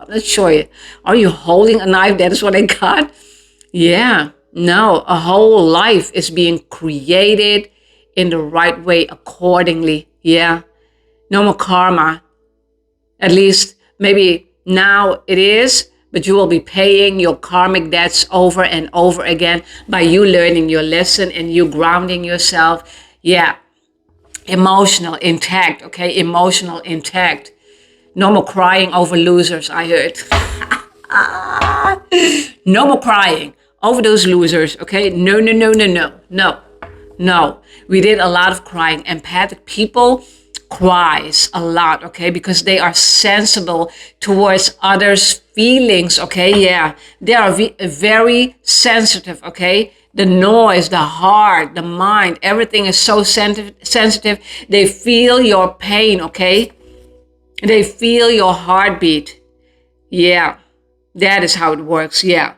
not sure. Are you holding a knife? That is what I got. Yeah. No, a whole life is being created in the right way accordingly. Yeah. No more karma. At least maybe now it is, but you will be paying your karmic debts over and over again by you learning your lesson and you grounding yourself. Yeah. Emotional intact, okay? Emotional intact. No more crying over losers, I heard. No more crying over those losers, okay? No. We did a lot of crying. Empathic people cries a lot, okay? Because they are sensible towards others' feelings, okay? Yeah, they are very sensitive, okay? The noise, the heart, the mind, everything is so sensitive. They feel your pain, okay? They feel your heartbeat. Yeah, that is how it works. Yeah.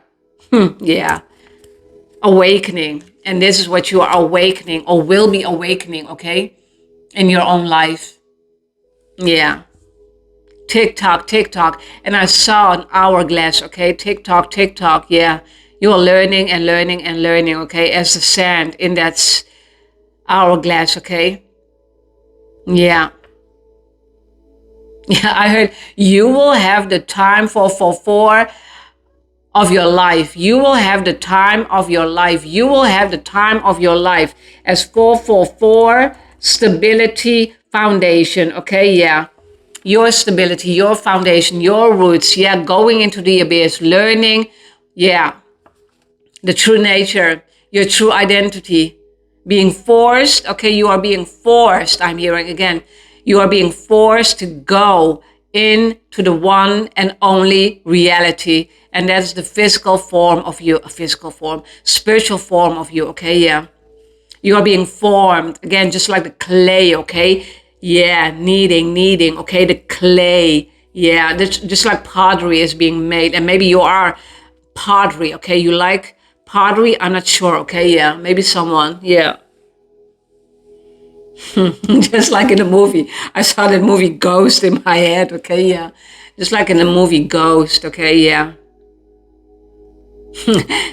Yeah. Awakening. And this is what you are awakening or will be awakening, okay? In your own life. Yeah. TikTok. And I saw an hourglass, okay? TikTok. Yeah. You are learning, okay? As the sand in that hourglass, okay? Yeah. Yeah, I heard you will have the time for of your life. You will have the time of your life. You will have the time of your life. As 444, stability, foundation. Okay, yeah. Your stability, your foundation, your roots. Yeah, going into the abyss, learning. Yeah, the true nature, your true identity. Being forced. Okay, you are being forced. I'm hearing again. You are being forced to go into the one and only reality. And that's the physical form of you, a physical form, spiritual form of you, okay, yeah. You are being formed, again, just like the clay, okay? Yeah, kneading, okay, the clay. Yeah, just like pottery is being made. And maybe you are pottery, okay? You like pottery? I'm not sure, okay, yeah. Maybe someone, yeah. Just like in the movie. I saw that movie Ghost in my head, okay, yeah. Just like in the movie Ghost, okay, yeah.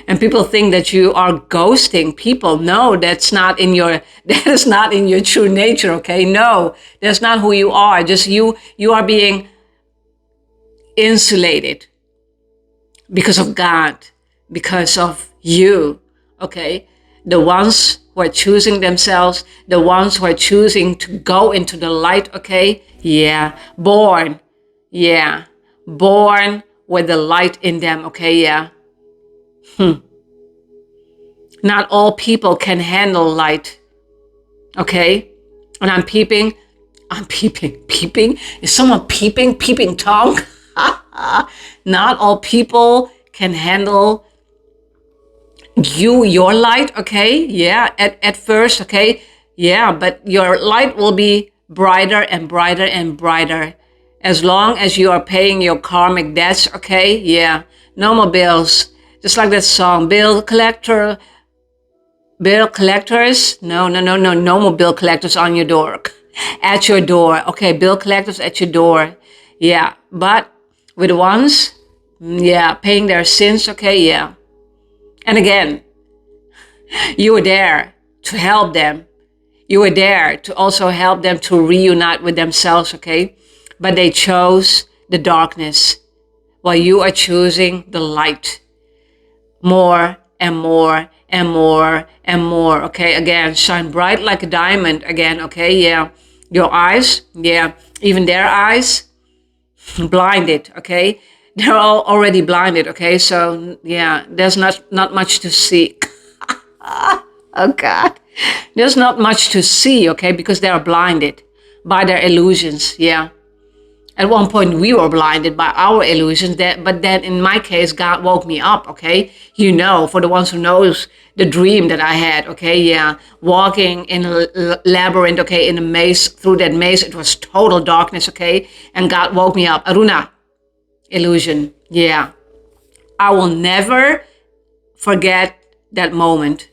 And people think that you are ghosting people. No, that is not in your true nature, okay? No, that's not who you are. Just you are being insulated because of God, because of you, okay? The ones who are choosing themselves, the ones who are choosing to go into the light, okay? Yeah, born with the light in them, okay? Yeah. Not all people can handle light, okay? And I'm peeping. Is someone peeping Tom? Not all people can handle your light, okay? Yeah, at first, okay? Yeah, but your light will be brighter and brighter and brighter. As long as you are paying your karmic debts, okay? Yeah, no more bills. Just like that song, bill collectors. No more bill collectors on your door. At your door. Okay, bill collectors at your door. Yeah, but with the ones, yeah, paying their sins, okay, yeah. And again, you were there to help them. You were there to also help them to reunite with themselves, okay? But they chose the darkness while you are choosing the light. More and more and more and more, okay? Again, shine bright like a diamond again, okay? Yeah. Your eyes, yeah. Even their eyes, blinded, okay? They're all already blinded, okay? So, yeah, there's not much to see. Oh, God. There's not much to see, okay? Because they are blinded by their illusions, yeah. At one point, we were blinded by our illusions, but then in my case, God woke me up, okay? You know, for the ones who knows the dream that I had, okay? Yeah, walking in a labyrinth, okay, in a maze, through that maze, it was total darkness, okay? And God woke me up. Aruna, illusion, yeah. I will never forget that moment.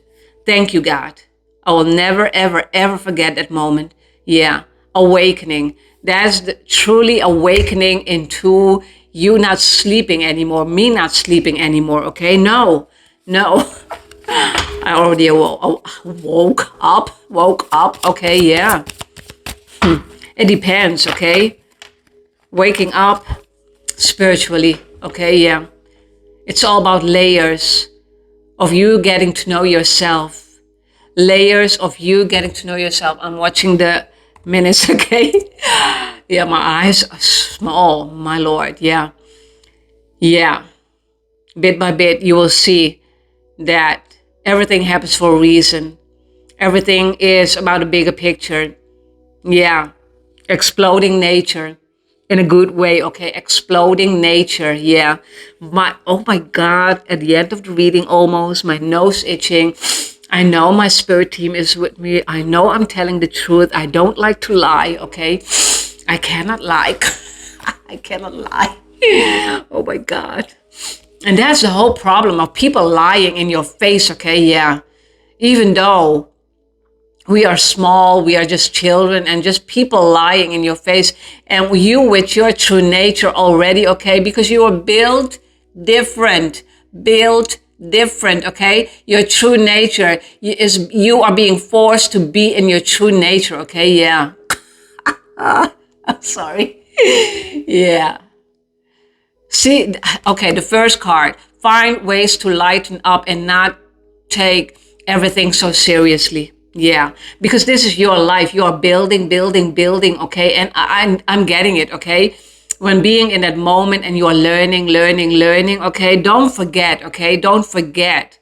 Thank you, God. I will never, ever, ever forget that moment. Yeah, awakening. That's truly awakening into you not sleeping anymore, me not sleeping anymore, okay? No. I already woke up, okay, yeah. It depends, okay? Waking up spiritually, okay, yeah. It's all about layers of you getting to know yourself. Layers of you getting to know yourself. I'm watching the minutes, okay? Yeah, my eyes are small, my Lord, yeah. Yeah, bit by bit, you will see that everything happens for a reason. Everything is about a bigger picture. Yeah, exploding nature in a good way, okay? Exploding nature, yeah. Oh my God, at the end of the reading almost, my nose itching. I know my spirit team is with me. I know I'm telling the truth. I don't like to lie, okay? I cannot lie. I cannot lie. Oh my God. And that's the whole problem of people lying in your face, okay? Yeah. Even though we are small, we are just children, and just people lying in your face. And you with your true nature already, okay? Because you are built different. Okay? Your true nature is, you are being forced to be in your true nature, okay? Yeah. I'm sorry. Yeah. See, okay, the first card, find ways to lighten up and not take everything so seriously. Yeah, because this is your life. You are building, building, building, okay? And I'm getting it, okay? When being in that moment and you are learning, learning, learning, okay? Don't forget, okay? Don't forget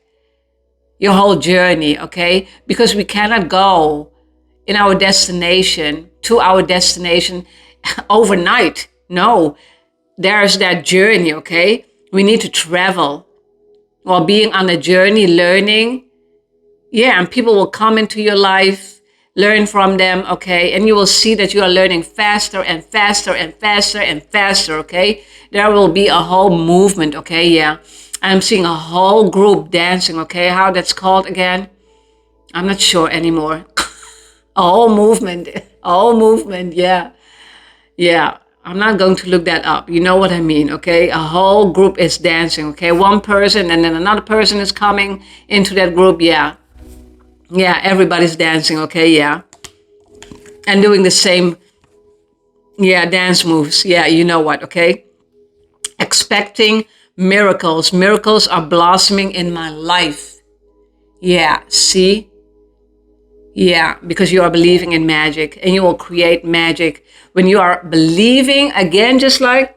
your whole journey, okay? Because we cannot go to our destination overnight. No, there's that journey, okay? We need to travel while being on a journey, learning. Yeah, and people will come into your life, learn from them, okay? And you will see that you are learning faster and faster and faster and faster, okay? There will be a whole movement, okay? Yeah, I'm seeing a whole group dancing, okay? How that's called again? I'm not sure anymore. A whole movement, yeah. Yeah, I'm not going to look that up. You know what I mean, okay? A whole group is dancing, okay? One person and then another person is coming into that group, yeah. Yeah, everybody's dancing, okay, yeah. And doing the same, yeah, dance moves. Yeah, you know what, okay? Expecting miracles. Miracles are blossoming in my life. Yeah, see? Yeah, because you are believing in magic and you will create magic. When you are believing, again, just like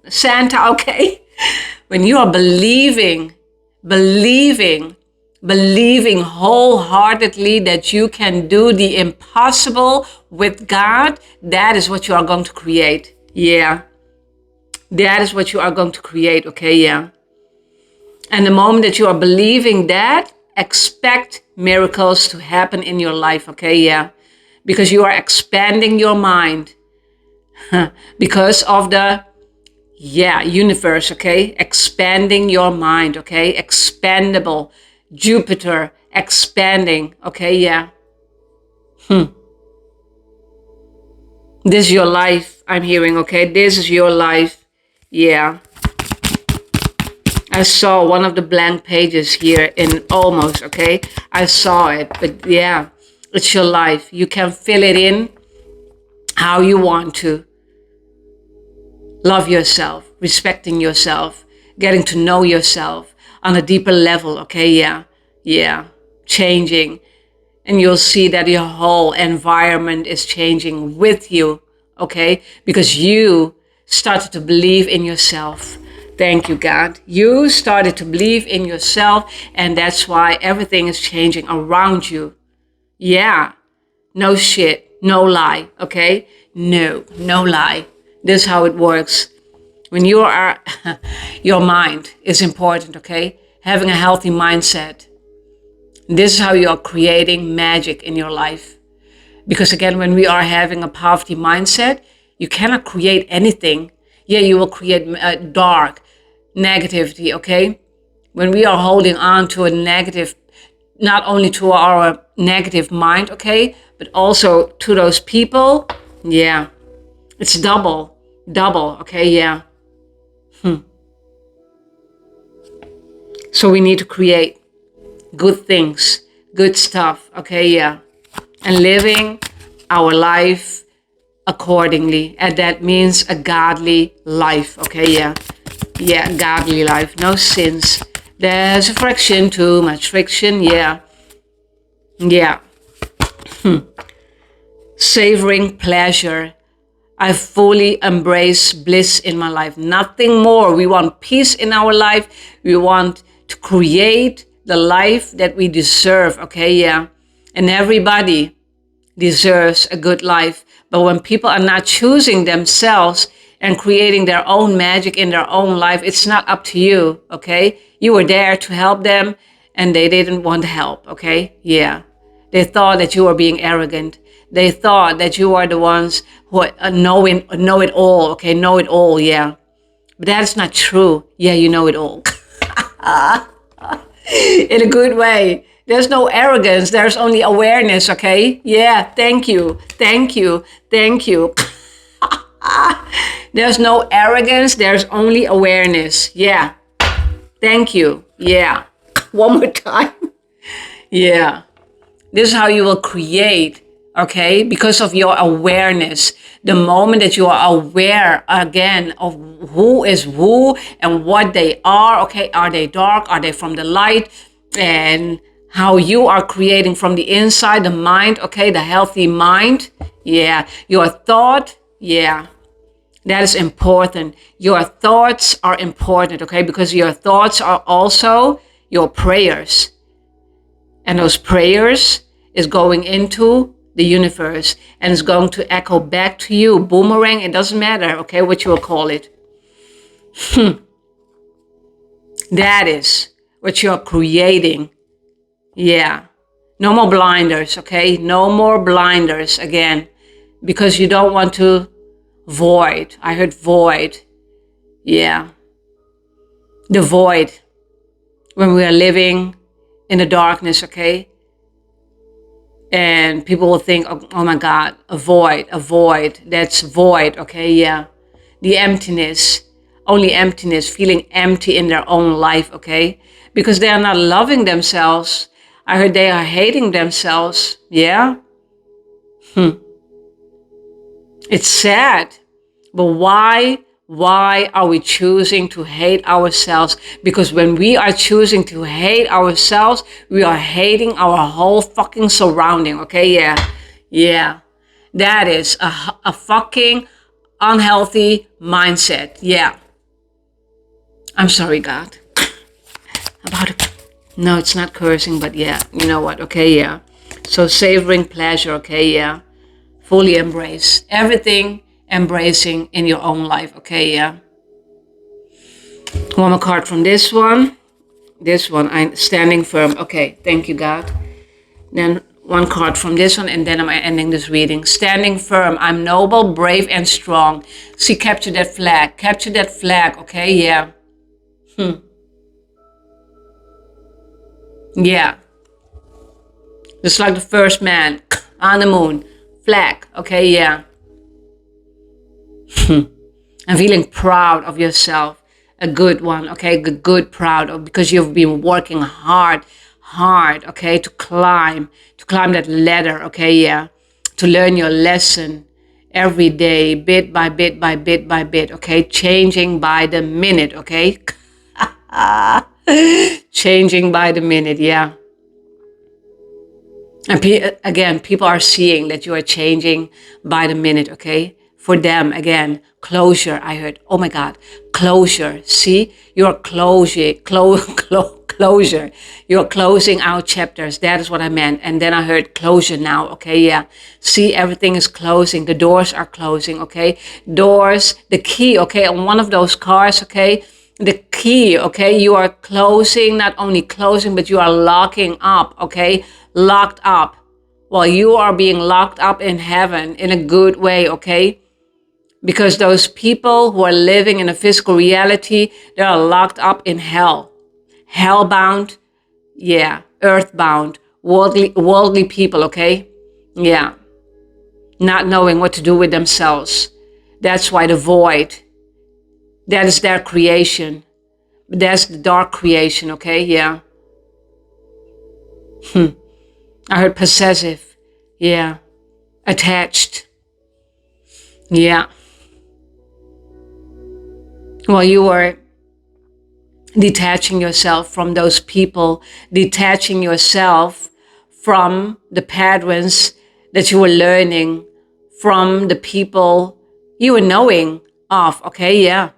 Santa, okay? When you are believing wholeheartedly that you can do the impossible with God, that is what you are going to create. Yeah. That is what you are going to create, okay? Yeah. And the moment that you are believing that, expect miracles to happen in your life, okay? Yeah. Because you are expanding your mind because of the universe, okay? Expanding your mind, okay? Expandable. Jupiter expanding, okay? Yeah. This is your life, I'm hearing, okay? This is your life. Yeah. I saw one of the blank pages here in almost, okay? I saw it, but yeah, it's your life. You can fill it in how you want to. Love yourself, respecting yourself, getting to know yourself on a deeper level, okay? Yeah, yeah, changing. And you'll see that your whole environment is changing with you, okay? Because you started to believe in yourself. Thank you, God. You started to believe in yourself, and that's why everything is changing around you. Yeah, no shit, no lie, okay? No lie. This is how it works. When you are, your mind is important, okay? Having a healthy mindset. This is how you are creating magic in your life. Because again, when we are having a poverty mindset, you cannot create anything. Yeah, you will create dark, negativity, okay? When we are holding on to a negative, not only to our negative mind, okay? But also to those people, yeah. It's double, okay, yeah. So we need to create good things, good stuff, okay, yeah. And living our life accordingly. And that means a godly life, okay, yeah. Yeah, godly life, no sins. There's a friction, too much friction, yeah. Yeah. Savoring pleasure. I fully embrace bliss in my life. Nothing more. We want peace in our life. We want to create the life that we deserve, okay, yeah. And everybody deserves a good life. But when people are not choosing themselves and creating their own magic in their own life, it's not up to you, okay? You were there to help them and they didn't want to help, okay? Yeah. They thought that you were being arrogant. They thought that you are the ones who know it all, okay? Know it all, yeah. But that is not true. Yeah, you know it all. In a good way. There's no arrogance. There's only awareness, okay? Yeah, thank you. There's no arrogance. There's only awareness. Yeah. Thank you. Yeah. One more time. Yeah. This is how you will create, okay? Because of your awareness. The moment that you are aware again of who is who and what they are, okay? Are they dark? Are they from the light? And how you are creating from the inside, the mind, okay? The healthy mind, yeah. Your thought, yeah. That is important. Your thoughts are important, okay? Because your thoughts are also your prayers. And those prayers is going into the universe and is going to echo back to you. Boomerang, it doesn't matter, okay, what you will call it. That is what you're creating. Yeah. No more blinders, okay? No more blinders again. Because you don't want to void. I heard void. Yeah. The void. When we are living in the darkness, okay? And people will think, oh my God, a void, that's void, okay? Yeah. The emptiness, only emptiness, feeling empty in their own life, okay? Because they are not loving themselves. I heard they are hating themselves, yeah? It's sad, but why are we choosing to hate ourselves? Because when we are choosing to hate ourselves, we are hating our whole fucking surrounding, okay? Yeah. That is a fucking unhealthy mindset, yeah. I'm sorry, God. About it. No, it's not cursing, but yeah, you know what, okay, yeah. So savoring pleasure, okay, yeah. Fully embrace everything, embracing in your own life, okay, yeah. One more card from this one. I'm standing firm. Okay, thank you, God. Then one card from this one, and then I'm ending this reading. Standing firm. I'm noble, brave, and strong. See, capture that flag. Capture that flag, okay, yeah. Yeah. Just like the first man on the moon. Flag, okay, yeah. I'm feeling proud of yourself. A good one, okay, good, proud of, because you've been working hard, okay, to climb that ladder, okay, yeah, to learn your lesson every day, bit by bit, okay, changing by the minute, okay, changing by the minute, yeah. And again, people are seeing that you are changing by the minute, okay? For them, again, closure, I heard. Oh my God, closure. See, you're closure. You're closing out chapters. That is what I meant. And then I heard closure now, okay? Yeah. See, everything is closing. The doors are closing, okay? Doors, the key, okay? On one of those cars, okay? The key, okay? You are closing, not only closing, but you are locking up, okay? Locked up. Well, you are being locked up in heaven in a good way, okay? Because those people who are living in a physical reality, they are locked up in hell. Hellbound, yeah, earthbound, worldly people, okay? Yeah. Not knowing what to do with themselves. That's why the void, that is their creation. But that's the dark creation, okay? Yeah. I heard possessive. Yeah. Attached. Yeah. Well, you are detaching yourself from those people, detaching yourself from the patterns that you were learning from the people you were knowing of, okay? Yeah.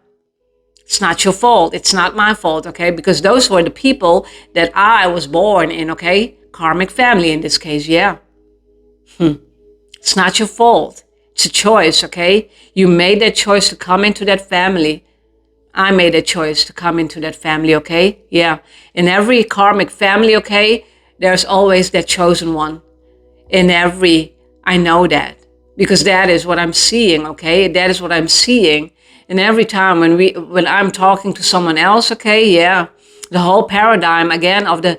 It's not your fault. It's not my fault, okay? Because those were the people that I was born in, okay? Karmic family in this case, yeah. It's not your fault. It's a choice, okay? You made that choice to come into that family. I made a choice to come into that family, okay? Yeah. In every karmic family, okay, there's always that chosen one. I know that. Because that is what I'm seeing, okay? That is what I'm seeing. And every time when I'm talking to someone else, okay, yeah, the whole paradigm again of the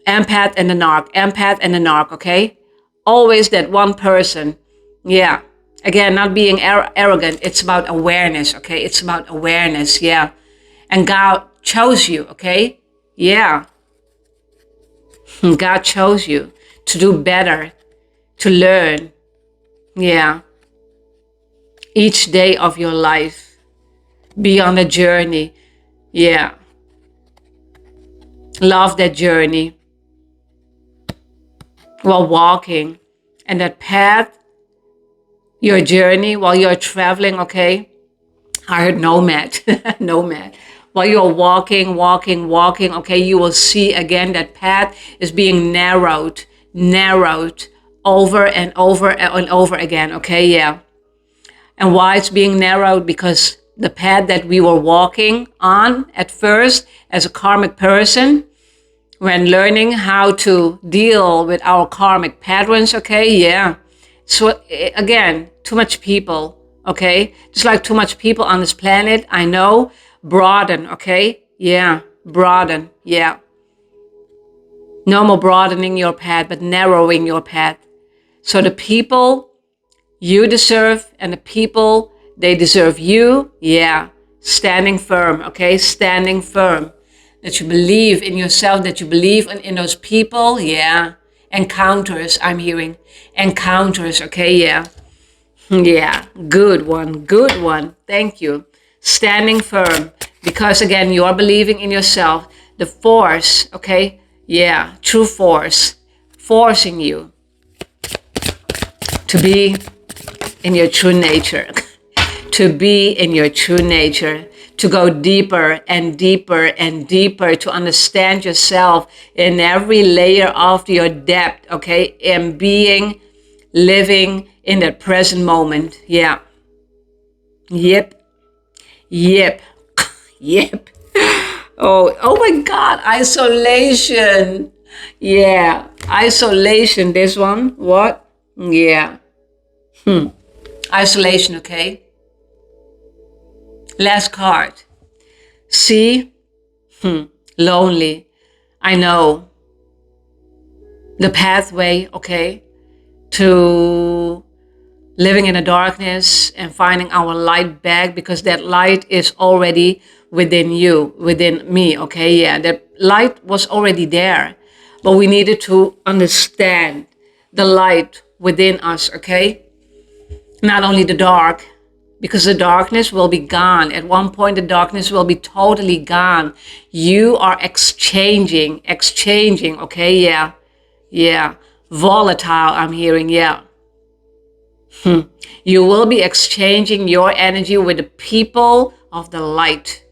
empath and the narc, okay? Always that one person, yeah. Again, not being arrogant. It's about awareness, okay? It's about awareness, yeah. And God chose you, okay? Yeah. God chose you to do better, to learn. Yeah. Each day of your life. Be on a journey. Yeah. Love that journey. While walking. And that path, your journey while you're traveling, okay? I heard nomad. Nomad. While you're walking, okay, you will see again that path is being narrowed over and over and over again, okay? Yeah. And why it's being narrowed? Because the path that we were walking on at first as a karmic person, when learning how to deal with our karmic patterns, okay? Yeah. So again, too much people, okay? Just like too much people on this planet, I know. Broaden, okay? Yeah, broaden, yeah. No more broadening your path, but narrowing your path. So the people you deserve and the people, they deserve you, yeah. Standing firm, okay? Standing firm. That you believe in yourself, that you believe in those people, yeah. Encounters, I'm hearing. Encounters, okay, yeah. Yeah, good one. Thank you. Standing firm. Because again, you are believing in yourself. The force, okay? Yeah, true force. Forcing you to be in your true nature. To be in your true nature. To go deeper and deeper and deeper. To understand yourself in every layer of your depth, okay? And living in that present moment. Yeah. Yep. Oh my God, isolation. Yeah, isolation, this one. What? Yeah. Isolation, okay? Last card. See? Lonely. I know. The pathway, okay? To living in the darkness and finding our light back, because that light is already within you, within me, okay? Yeah, that light was already there, but we needed to understand the light within us, okay? Not only the dark, because the darkness will be gone. At one point, the darkness will be totally gone. You are exchanging, okay? Yeah. Volatile, I'm hearing, yeah. You will be exchanging your energy with the people of the light.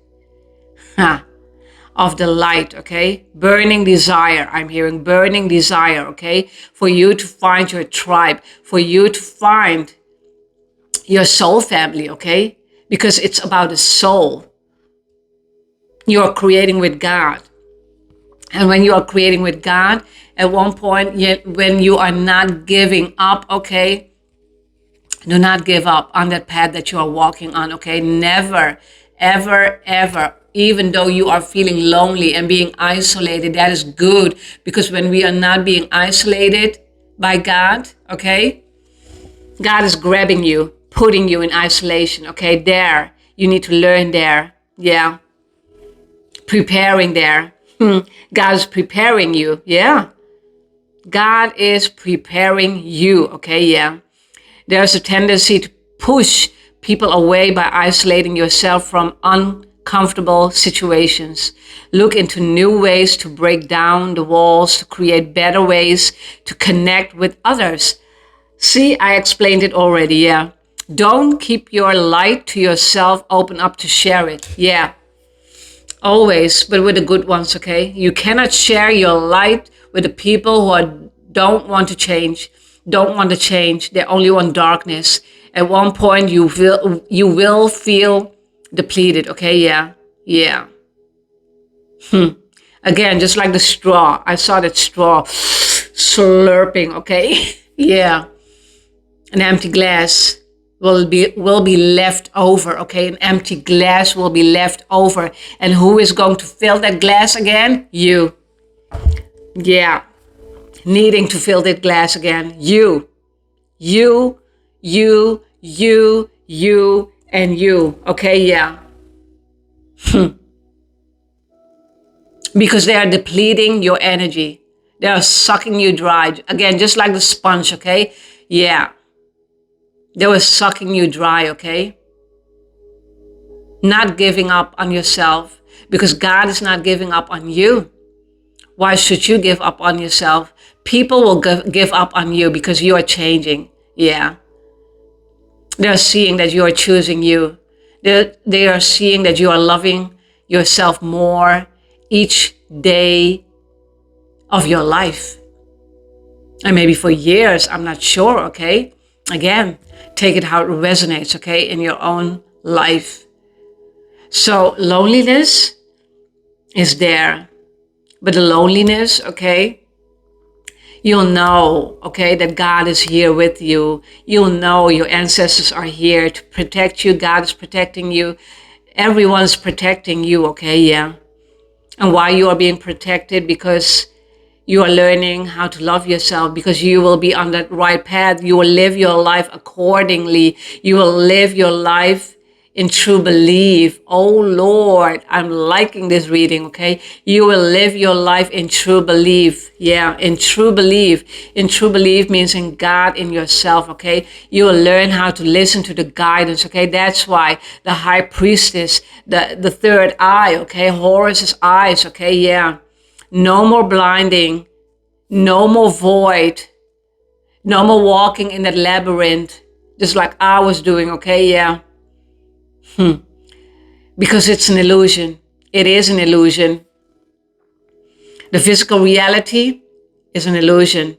Of the light, okay? Burning desire, I'm hearing burning desire, okay? For you to find your tribe, for you to find your soul family, okay? Because it's about the soul. You are creating with God. And when you are creating with God, at one point, when you are not giving up, okay? Do not give up on that path that you are walking on, okay? Never, ever. Even though you are feeling lonely and being isolated, that is good. Because when we are not being isolated by God, okay? God is grabbing you, putting you in isolation, okay? There, you need to learn there, yeah? Preparing there. God is preparing you, yeah? God is preparing you, okay, yeah? There's a tendency to push people away by isolating yourself from uncomfortable situations. Look into new ways to break down the walls, to create better ways to connect with others. See, I explained it already, yeah. Don't keep your light to yourself, open up to share it, yeah. Always, but with the good ones, okay? You cannot share your light with the people who don't want to change. They only want darkness. At one point, you will feel depleted, okay? Yeah. Again, just like the straw. I saw that straw slurping, okay? Yeah. An empty glass will be left over, okay? An empty glass will be left over. And who is going to fill that glass again? You. Yeah. Needing to fill that glass again. You, and you. Okay, yeah. Because they are depleting your energy. They are sucking you dry. Again, just like the sponge, okay? Yeah. They were sucking you dry, okay? Not giving up on yourself, because God is not giving up on you. Why should you give up on yourself? People will give up on you because you are changing. Yeah. They're seeing that you are choosing you. They are seeing that you are loving yourself more each day of your life. And maybe for years, I'm not sure, okay? Again, take it how it resonates, okay, in your own life. So loneliness is there. But the loneliness, okay, you'll know, okay, that God is here with you. You'll know your ancestors are here to protect you. God is protecting you. Everyone's protecting you, okay, yeah. And why you are being protected? Because you are learning how to love yourself, because you will be on that right path. You will live your life accordingly. You will live your life in true belief. Oh Lord, I'm liking this reading, okay? You will live your life in true belief. Yeah, in true belief. In true belief means in God, in yourself, okay? You will learn how to listen to the guidance, okay? That's why the high priestess, the third eye, okay? Horus's eyes, okay? Yeah. No more blinding, no more void, no more walking in that labyrinth, just like I was doing, okay? Yeah. Because it's an illusion. It is an illusion. The physical reality is an illusion.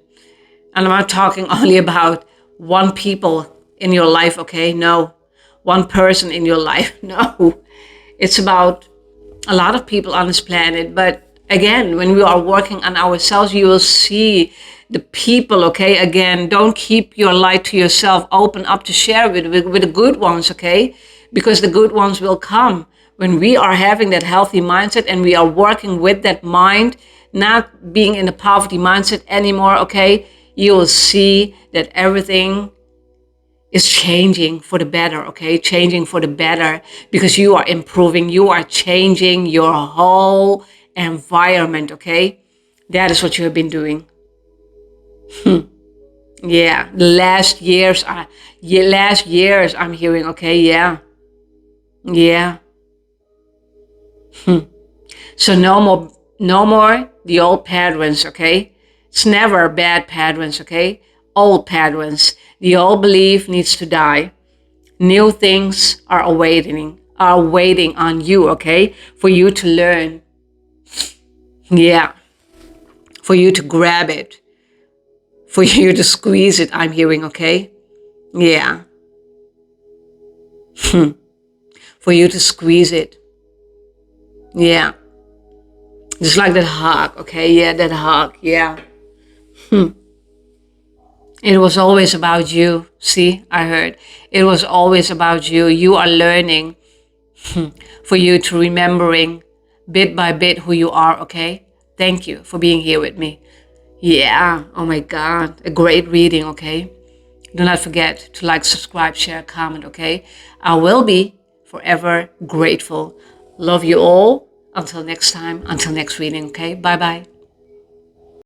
And I'm not talking only about one people in your life, okay? No. One person in your life. No. It's about a lot of people on this planet. But again, when we are working on ourselves, you will see the people, okay? Again, don't keep your light to yourself. Open up to share with the good ones, okay? Because the good ones will come when we are having that healthy mindset and we are working with that mind, not being in a poverty mindset anymore, okay? You will see that everything is changing for the better, okay? Changing for the better, because you are improving, you are changing your whole environment, okay? That is what you have been doing. Yeah, the last years I'm hearing, okay, yeah. Yeah. So no more the old patterns, okay? It's never bad patterns, okay? Old patterns. The old belief needs to die. New things are waiting on you, okay? For you to learn. Yeah. For you to grab it. For you to squeeze it, I'm hearing, okay? Yeah. For you to squeeze it. Yeah. Just like that hug, okay? Yeah, that hug, yeah. It was always about you. See, I heard. It was always about you. You are learning for you to remembering bit by bit who you are, okay? Thank you for being here with me. Yeah, oh my God, a great reading, okay? Do not forget to like, subscribe, share, comment, okay? I will be forever grateful. Love you all. Until next time, until next reading, okay? Bye-bye.